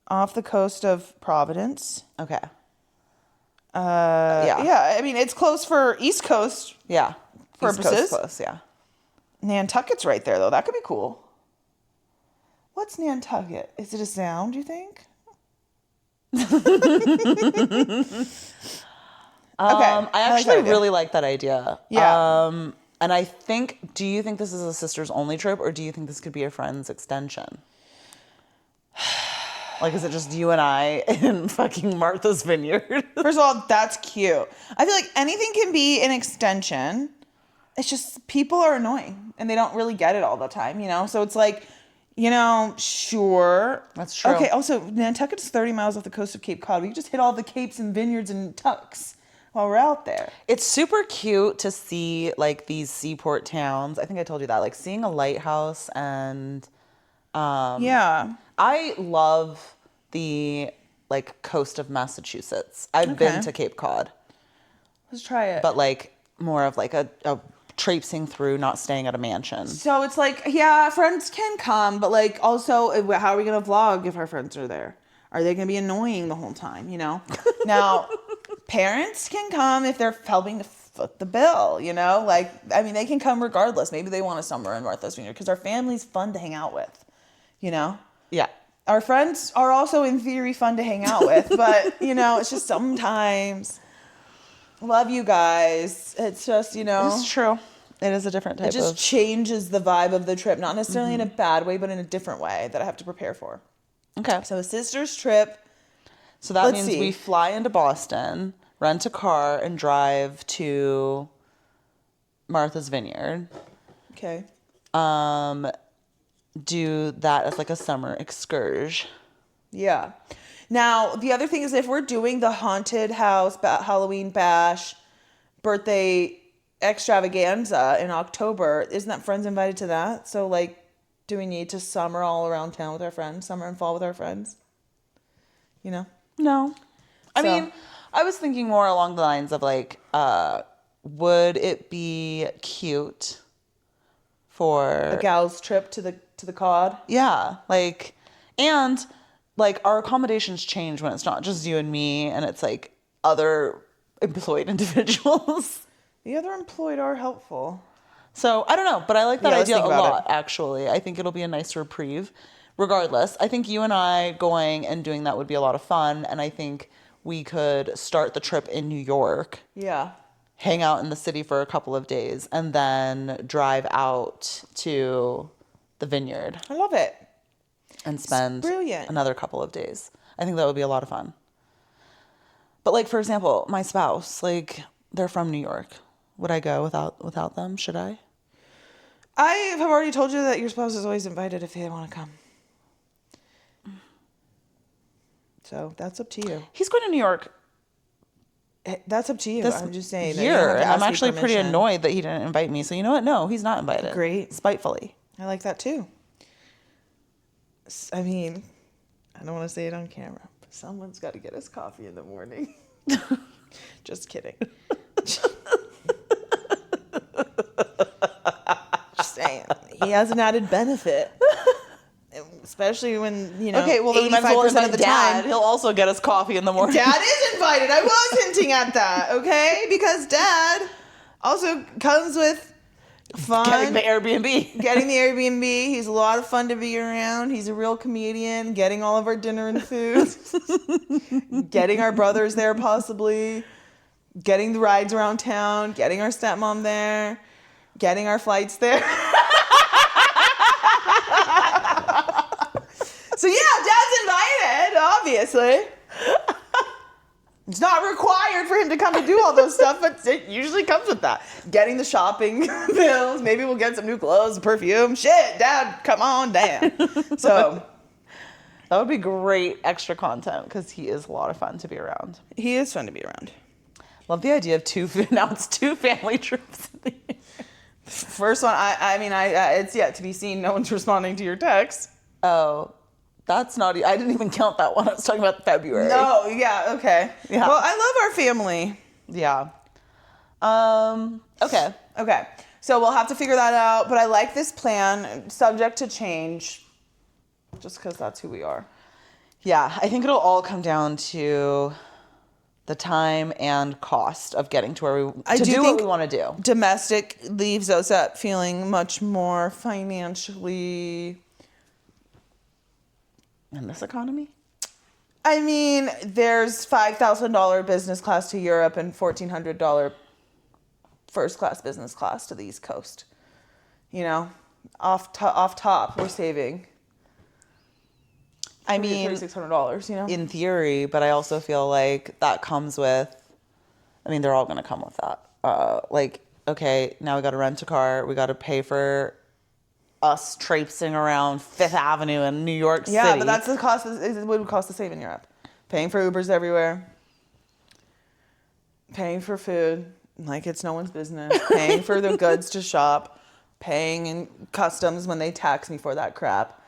off the coast of Providence. Okay. Yeah. I mean, it's close for East Coast. Yeah. Purposes. East Coast close, yeah. Nantucket's right there, though. That could be cool. What's Nantucket? Is it a sound, you think? I actually really like that idea. Yeah. And I think, do you think this is a sisters only trip or do you think this could be a friend's extension? Like, is it just you and I in fucking Martha's Vineyard? First of all, that's cute. I feel like anything can be an extension. It's just people are annoying and they don't really get it all the time, So it's like, sure. That's true. Okay, also, Nantucket's 30 miles off the coast of Cape Cod. We can just hit all the capes and vineyards and tucks while we're out there. It's super cute to see, like, these seaport towns. I think I told you that. Like, seeing a lighthouse and... yeah. I love the, like, coast of Massachusetts. I've been to Cape Cod. Let's try it. But, like, more of, like, a traipsing through, not staying at a mansion. So it's like, yeah, friends can come, but, like, also, how are we going to vlog if our friends are there? Are they going to be annoying the whole time, Now, parents can come if they're helping to foot the bill, Like, I mean, they can come regardless. Maybe they want a summer in Martha's Vineyard because our family's fun to hang out with, Yeah. Our friends are also, in theory, fun to hang out with, but, it's just sometimes. Love you guys. It's just, It's true. It is a different type of... It just changes the vibe of the trip. Not necessarily in a bad way, but in a different way that I have to prepare for. Okay. So a sister's trip. So that means we fly into Boston, rent a car, and drive to Martha's Vineyard. Okay. Do that as like a summer excursion. Yeah. Now, the other thing is if we're doing the haunted house, Halloween bash, birthday extravaganza in October, isn't that friends invited to that? So, like, do we need to summer all around town with our friends, summer and fall with our friends? No. I mean, I was thinking more along the lines of like, would it be cute for a gal's trip to the cod? Yeah, like, and like our accommodations change when it's not just you and me, and it's like other employed individuals. The other employed are helpful. So I don't know, but I like that idea a lot. It. Actually, I think it'll be a nice reprieve. Regardless, I think you and I going and doing that would be a lot of fun, and I think we could start the trip in New York. Yeah. Hang out in the city for a couple of days, and then drive out to the vineyard. I love it. And spend brilliant. another couple of days. I think that would be a lot of fun. But like, for example, my spouse, like, they're from New York. Would I go without them? Should I? I have already told you that your spouse is always invited if they want to come. So that's up to you. He's going to New York. That's up to you. I'm just saying. I'm actually pretty annoyed that he didn't invite me. So you know what? No, he's not invited. Great. Spitefully. I like that too. I mean, I don't want to say it on camera, but someone's got to get us coffee in the morning. Just kidding. Just saying. He has an added benefit. Especially when, okay, well, then 85% of the Dad, time. he'll also get us coffee in the morning. Dad is invited. I was hinting at that, okay? Because Dad also comes with fun. Getting the Airbnb. Getting the Airbnb. He's a lot of fun to be around. He's a real comedian. Getting all of our dinner and food. Getting our brothers there, possibly. Getting the rides around town. Getting our stepmom there. Getting our flights there. So yeah, Dad's invited, obviously. It's not required for him to come to do all those stuff, but it usually comes with that. Getting the shopping bills. Maybe we'll get some new clothes, perfume. Shit, Dad, come on, damn. So that would be great extra content because he is a lot of fun to be around. He is fun to be around. Love the idea of now it's two family trips. First one, I mean, it's yet to be seen. No one's responding to your text. Oh. That's not. I didn't even count that one. I was talking about February. No, yeah, okay. Yeah. Well, I love our family. Yeah. Okay. Okay. So we'll have to figure that out. But I like this plan, subject to change, just because that's who we are. Yeah, I think it'll all come down to the time and cost of getting to where we do what we want to do. Domestic leaves us at feeling much more financially. In this economy? I mean, there's $5,000 business class to Europe and $1,400 first class business class to the East Coast. Off top, we're saving. I mean, $3,600, in theory, but I also feel like that comes with. I mean, they're all going to come with that. Okay, now we got to rent a car. We got to pay for us traipsing around Fifth Avenue in New York City. Yeah, but that's the cost. It would cost the same in Europe. Paying for Ubers everywhere. Paying for food like it's no one's business. Paying for the goods to shop. Paying in customs when they tax me for that crap.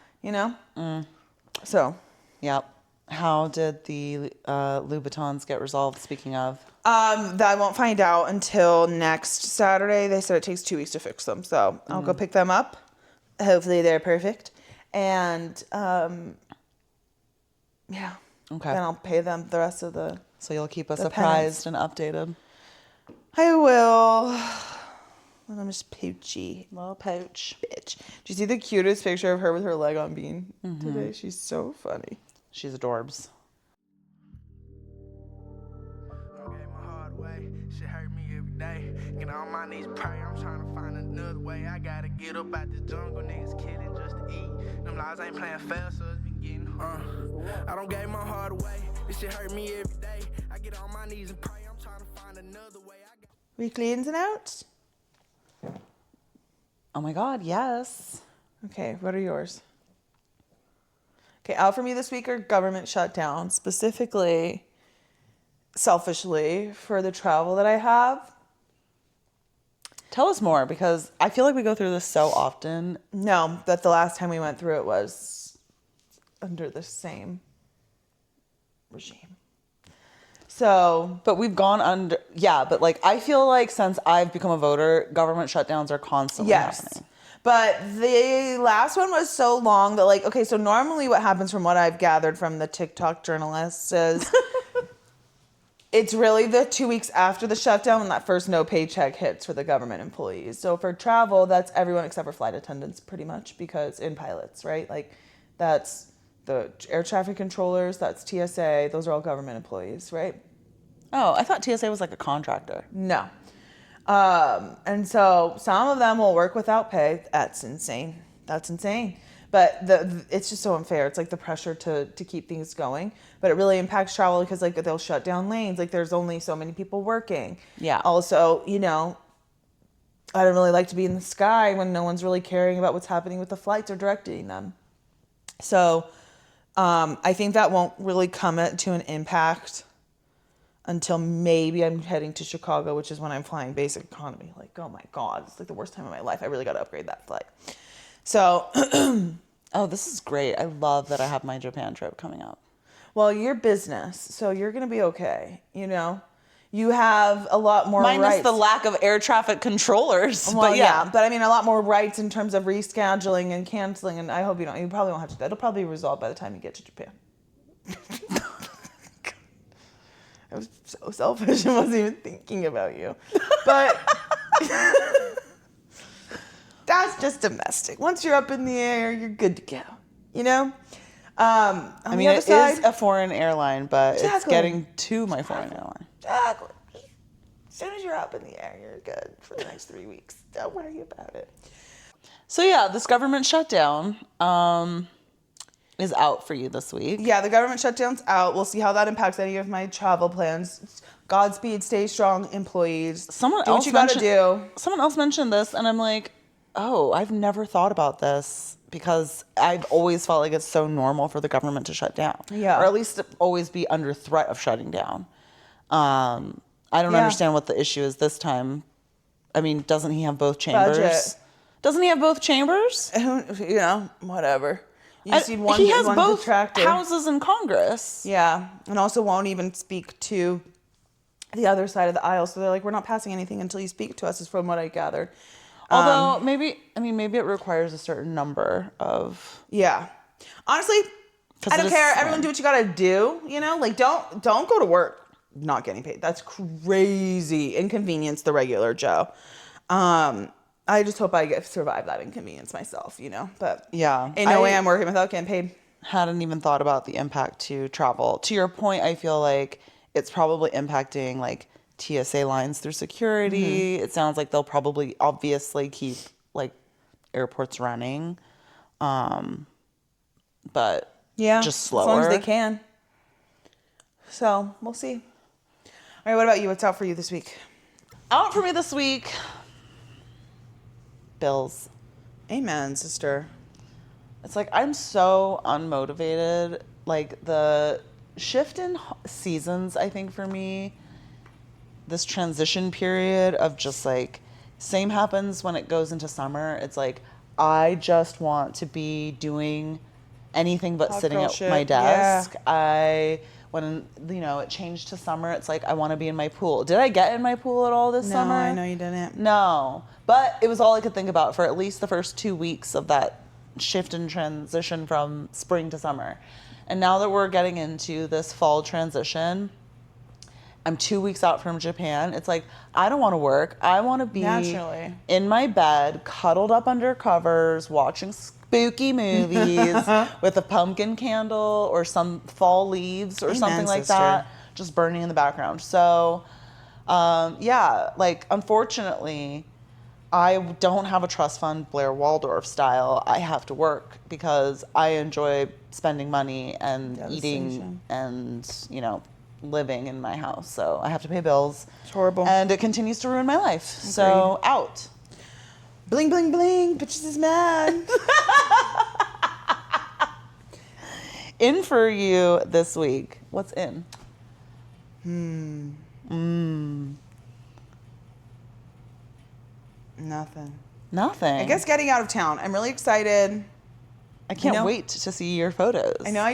So. Yep. How did the Louboutins get resolved, speaking of? That I won't find out until next Saturday. They said it takes 2 weeks to fix them. So I'll go pick them up. Hopefully they're perfect. And, yeah. Okay. Then I'll pay them the rest of the... So you'll keep us apprised and updated. I will. I'm just poochy. Little poach. Bitch. Did you see the cutest picture of her with her leg on bean today? She's so funny. She's adorbs. Shit hurt me every day. Get on my knees, pray. I'm trying to find another way. I gotta get up out this jungle. Niggas killing just to eat. Them lies ain't playing fair, so it's been getting I don't give my heart away. This shit hurt me every day. I get on my knees and pray. I'm trying to find another way. Weekly ins and outs? Oh my God, yes. Okay, what are yours? Okay, out for me this week are government shutdown, specifically, selfishly, for the travel that I have. Tell us more, because I feel like we go through this so often. No, that the last time we went through it was under the same regime. So, but we've gone under, yeah, but like, I feel like since I've become a voter, government shutdowns are constantly happening. But the last one was so long that, like, okay, so normally what happens from what I've gathered from the TikTok journalists is it's really the 2 weeks after the shutdown when that first no paycheck hits for the government employees. So for travel, that's everyone except for flight attendants pretty much, because in pilots, right? Like, that's The air traffic controllers, that's TSA. Those are all government employees, right? Oh, I thought TSA was like a contractor. No. And so some of them will work without pay. That's insane. But it's just so unfair. It's like the pressure to keep things going. But it really impacts travel because like they'll shut down lanes. Like there's only so many people working. Yeah. Also, you know, I don't really like to be in the sky when no one's really caring about what's happening with the flights or directing them. So I think that won't really come to an impact until maybe I'm heading to Chicago, which is when I'm flying basic economy. Like, oh my God, it's like the worst time of my life. I really got to upgrade that flight. So, oh, this is great. I love that I have my Japan trip coming up. Well, you're business, so you're going to be okay. You know, you have a lot more Minus rights. the lack of air traffic controllers. Well, but yeah. But I mean, a lot more rights in terms of rescheduling and canceling. And I hope you don't. You probably won't have to. That'll probably be resolved by the time you get to Japan. I was so selfish and wasn't even thinking about you. But that's just domestic. Once you're up in the air, you're good to go. You know? I mean, it is a foreign airline, but Exactly. it's getting to my foreign airline. Exactly. As soon as you're up in the air, you're good for the next 3 weeks. Don't worry about it. So yeah, this government shutdown is out for you this week. Yeah, the government shutdown's out. We'll see how that impacts any of my travel plans. Godspeed, stay strong, employees. Do what you gotta do. Someone else mentioned this, and I'm like, oh, I've never thought about this because I've always felt like it's so normal for the government to shut down. Yeah. Or at least to always be under threat of shutting down. I don't understand what the issue is this time. I mean, doesn't he have both chambers? Budget. Doesn't he have both chambers? You know, whatever. You just need one. He has one both detractor. houses in Congress. Yeah, and also won't even speak to the other side of the aisle. So they're like, we're not passing anything until you speak to us, is from what I gathered. Although maybe it requires a certain number of. Yeah, honestly, I don't care. Everyone do what you gotta do. You know, like don't go to work not getting paid. That's crazy. Inconvenience the regular Joe. I just hope I survive that inconvenience myself, you know. But yeah, ain't no way I'm working without getting paid. Hadn't even thought about the impact to travel. To your point, I feel like it's probably impacting like TSA lines through security. Mm-hmm. It sounds like they'll probably obviously keep like airports running, but yeah, just slower as long as they can. So we'll see. All right, what about you? What's out for you this week? Out for me this week. Bills. Amen, sister. It's like I'm so unmotivated. Like the shift in seasons, I think for me, this transition period of just like, same happens when it goes into summer. It's like, I just want to be doing anything but sitting at my desk. Yeah. When, you know, it changed to summer, it's like, I want to be in my pool. Did I get in my pool at all this summer? No, I know you didn't. No. But it was all I could think about for at least the first 2 weeks of that shift and transition from spring to summer. And now that we're getting into this fall transition, I'm 2 weeks out from Japan. It's like, I don't want to work. I want to be naturally in my bed, cuddled up under covers, watching spooky movies with a pumpkin candle or some fall leaves or something like that, just burning in the background. So, yeah, like, unfortunately, I don't have a trust fund Blair Waldorf style. I have to work because I enjoy spending money and eating and, you know, living in my house. So I have to pay bills. It's horrible. And it continues to ruin my life. Agreed. So out. Bling, bling, bling. Bitches is mad. In for you this week. What's in? Nothing. Nothing. I guess getting out of town. I'm really excited. I can't wait to see your photos. I know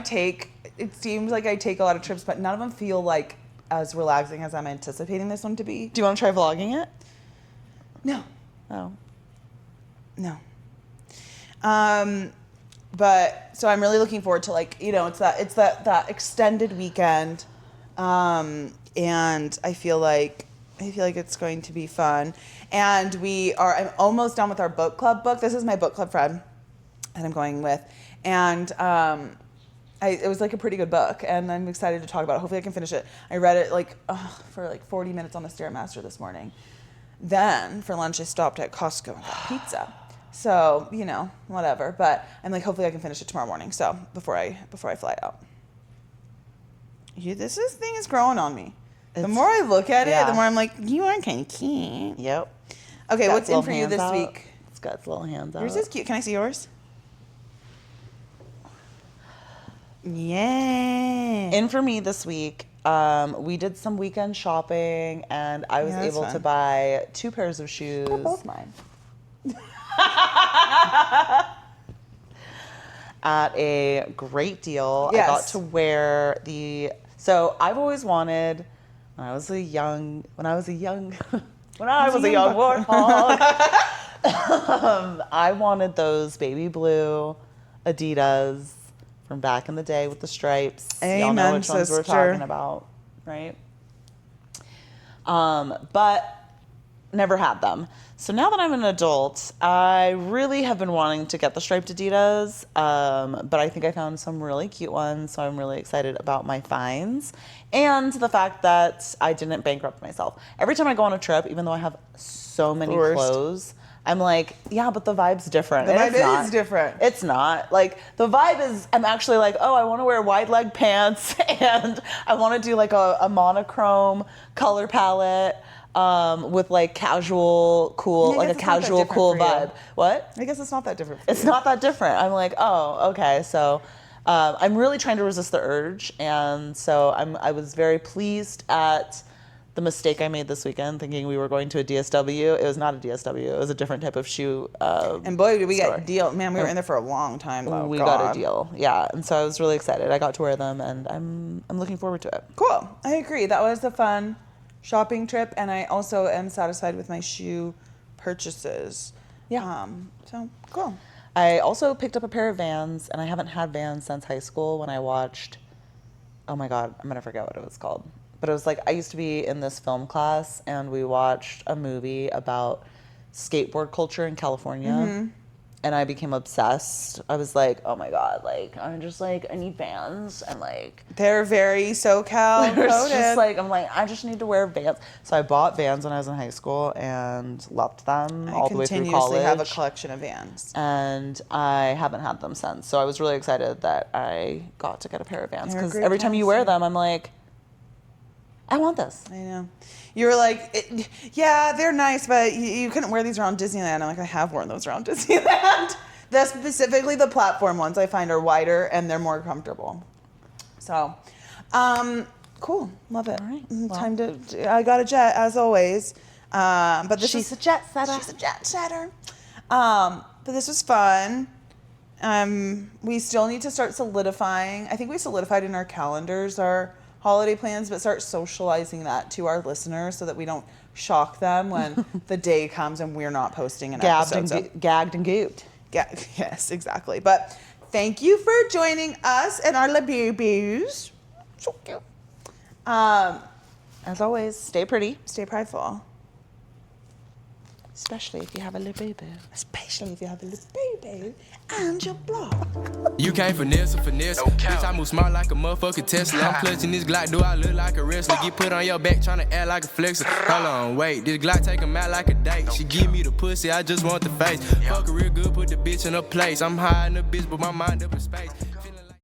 it seems like I take a lot of trips, but none of them feel like as relaxing as I'm anticipating this one to be. Do you want to try vlogging it? No. Oh. No. But so I'm really looking forward to, like, you know, it's that extended weekend. And I feel like it's going to be fun. And I'm almost done with our book club book. This is my book club friend that I'm going with. And it was like a pretty good book, and I'm excited to talk about it. Hopefully I can finish it. I read it for like 40 minutes on the Stairmaster this morning. Then for lunch I stopped at Costco and got pizza. So, whatever. But I'm like, hopefully I can finish it tomorrow morning. So before I fly out. This thing is growing on me. The more I look at it, the more I'm like, you are kind of cute. Yep. Okay, what's in for you this week? It's got its little hands out. Yours is cute. Can I see yours? Yeah. In for me this week, we did some weekend shopping, and I was able to buy 2 pairs of shoes. They're both mine. At a great deal. Yes. I got to wear so I've always wanted, when I was a young warthog, I wanted those baby blue Adidas from back in the day with the stripes. Amen, Y'all know which ones we're sister. talking about, right? But never had them. So now that I'm an adult, I really have been wanting to get the striped Adidas, but I think I found some really cute ones, so I'm really excited about my finds. And the fact that I didn't bankrupt myself. Every time I go on a trip, even though I have so many clothes, I'm like, yeah, but the vibe's different. The vibe is different. It's not. Like, the vibe is, I'm actually like, oh, I want to wear wide leg pants, and I want to do like a monochrome color palette. With like casual, cool, Yeah, like a casual, cool vibe. What? I guess it's not that different for It's you. not that different. I'm like, oh, okay. So I'm really trying to resist the urge. And so I was very pleased at the mistake I made this weekend thinking we were going to a DSW. It was not a DSW. It was a different type of shoe. And boy, did we store. get a deal. Man, we were in there for a long time, though. We got a deal. Yeah. And so I was really excited. I got to wear them, and I'm looking forward to it. Cool. I agree. That was a fun shopping trip, and I also am satisfied with my shoe purchases. Yeah. So cool. I also picked up a pair of Vans, and I haven't had Vans since high school when I watched, oh my God, I'm going to forget what it was called. But it was like, I used to be in this film class, and we watched a movie about skateboard culture in California. Mm-hmm. And I became obsessed. I was like, oh my God, like, I'm just like, I need Vans. And like, They're very SoCal it's coded. just like, I'm like, I just need to wear Vans. So I bought Vans when I was in high school and loved them all the way through college. I continuously have a collection of Vans. And I haven't had them since. So I was really excited that I got to get a pair of Vans. They're a Because great every time you wear policy. them, I'm like, I want this. I know. You were like, yeah, they're nice, but you couldn't wear these around Disneyland. I'm like, I have worn those around Disneyland. Specifically the platform ones I find are wider and they're more comfortable. So, cool. Love it. All right. Well. Time to, I got a jet as always. But this She's is a jet setter. She's a jet setter. But this was fun. We still need to start solidifying. I think we solidified in our calendars our holiday plans, but start socializing that to our listeners so that we don't shock them when the day comes and we're not posting an episode. Gagged and gooped. Yes, exactly. But thank you for joining us and our Labubus. So cute. As always, stay pretty. Stay prideful. Especially if you have a little baby. Especially if you have a little baby and your block. You can't finesse. Bitch, I move smart like a motherfucking Tesla. I'm clutching this Glock, do I look like a wrestler? Get put on your back, tryna act like a flexer. Hold on, wait, this Glock take him out like a date. She give me the pussy, I just want the face. Fuck her real good, put the bitch in her place. I'm high in the bitch, but my mind up in space.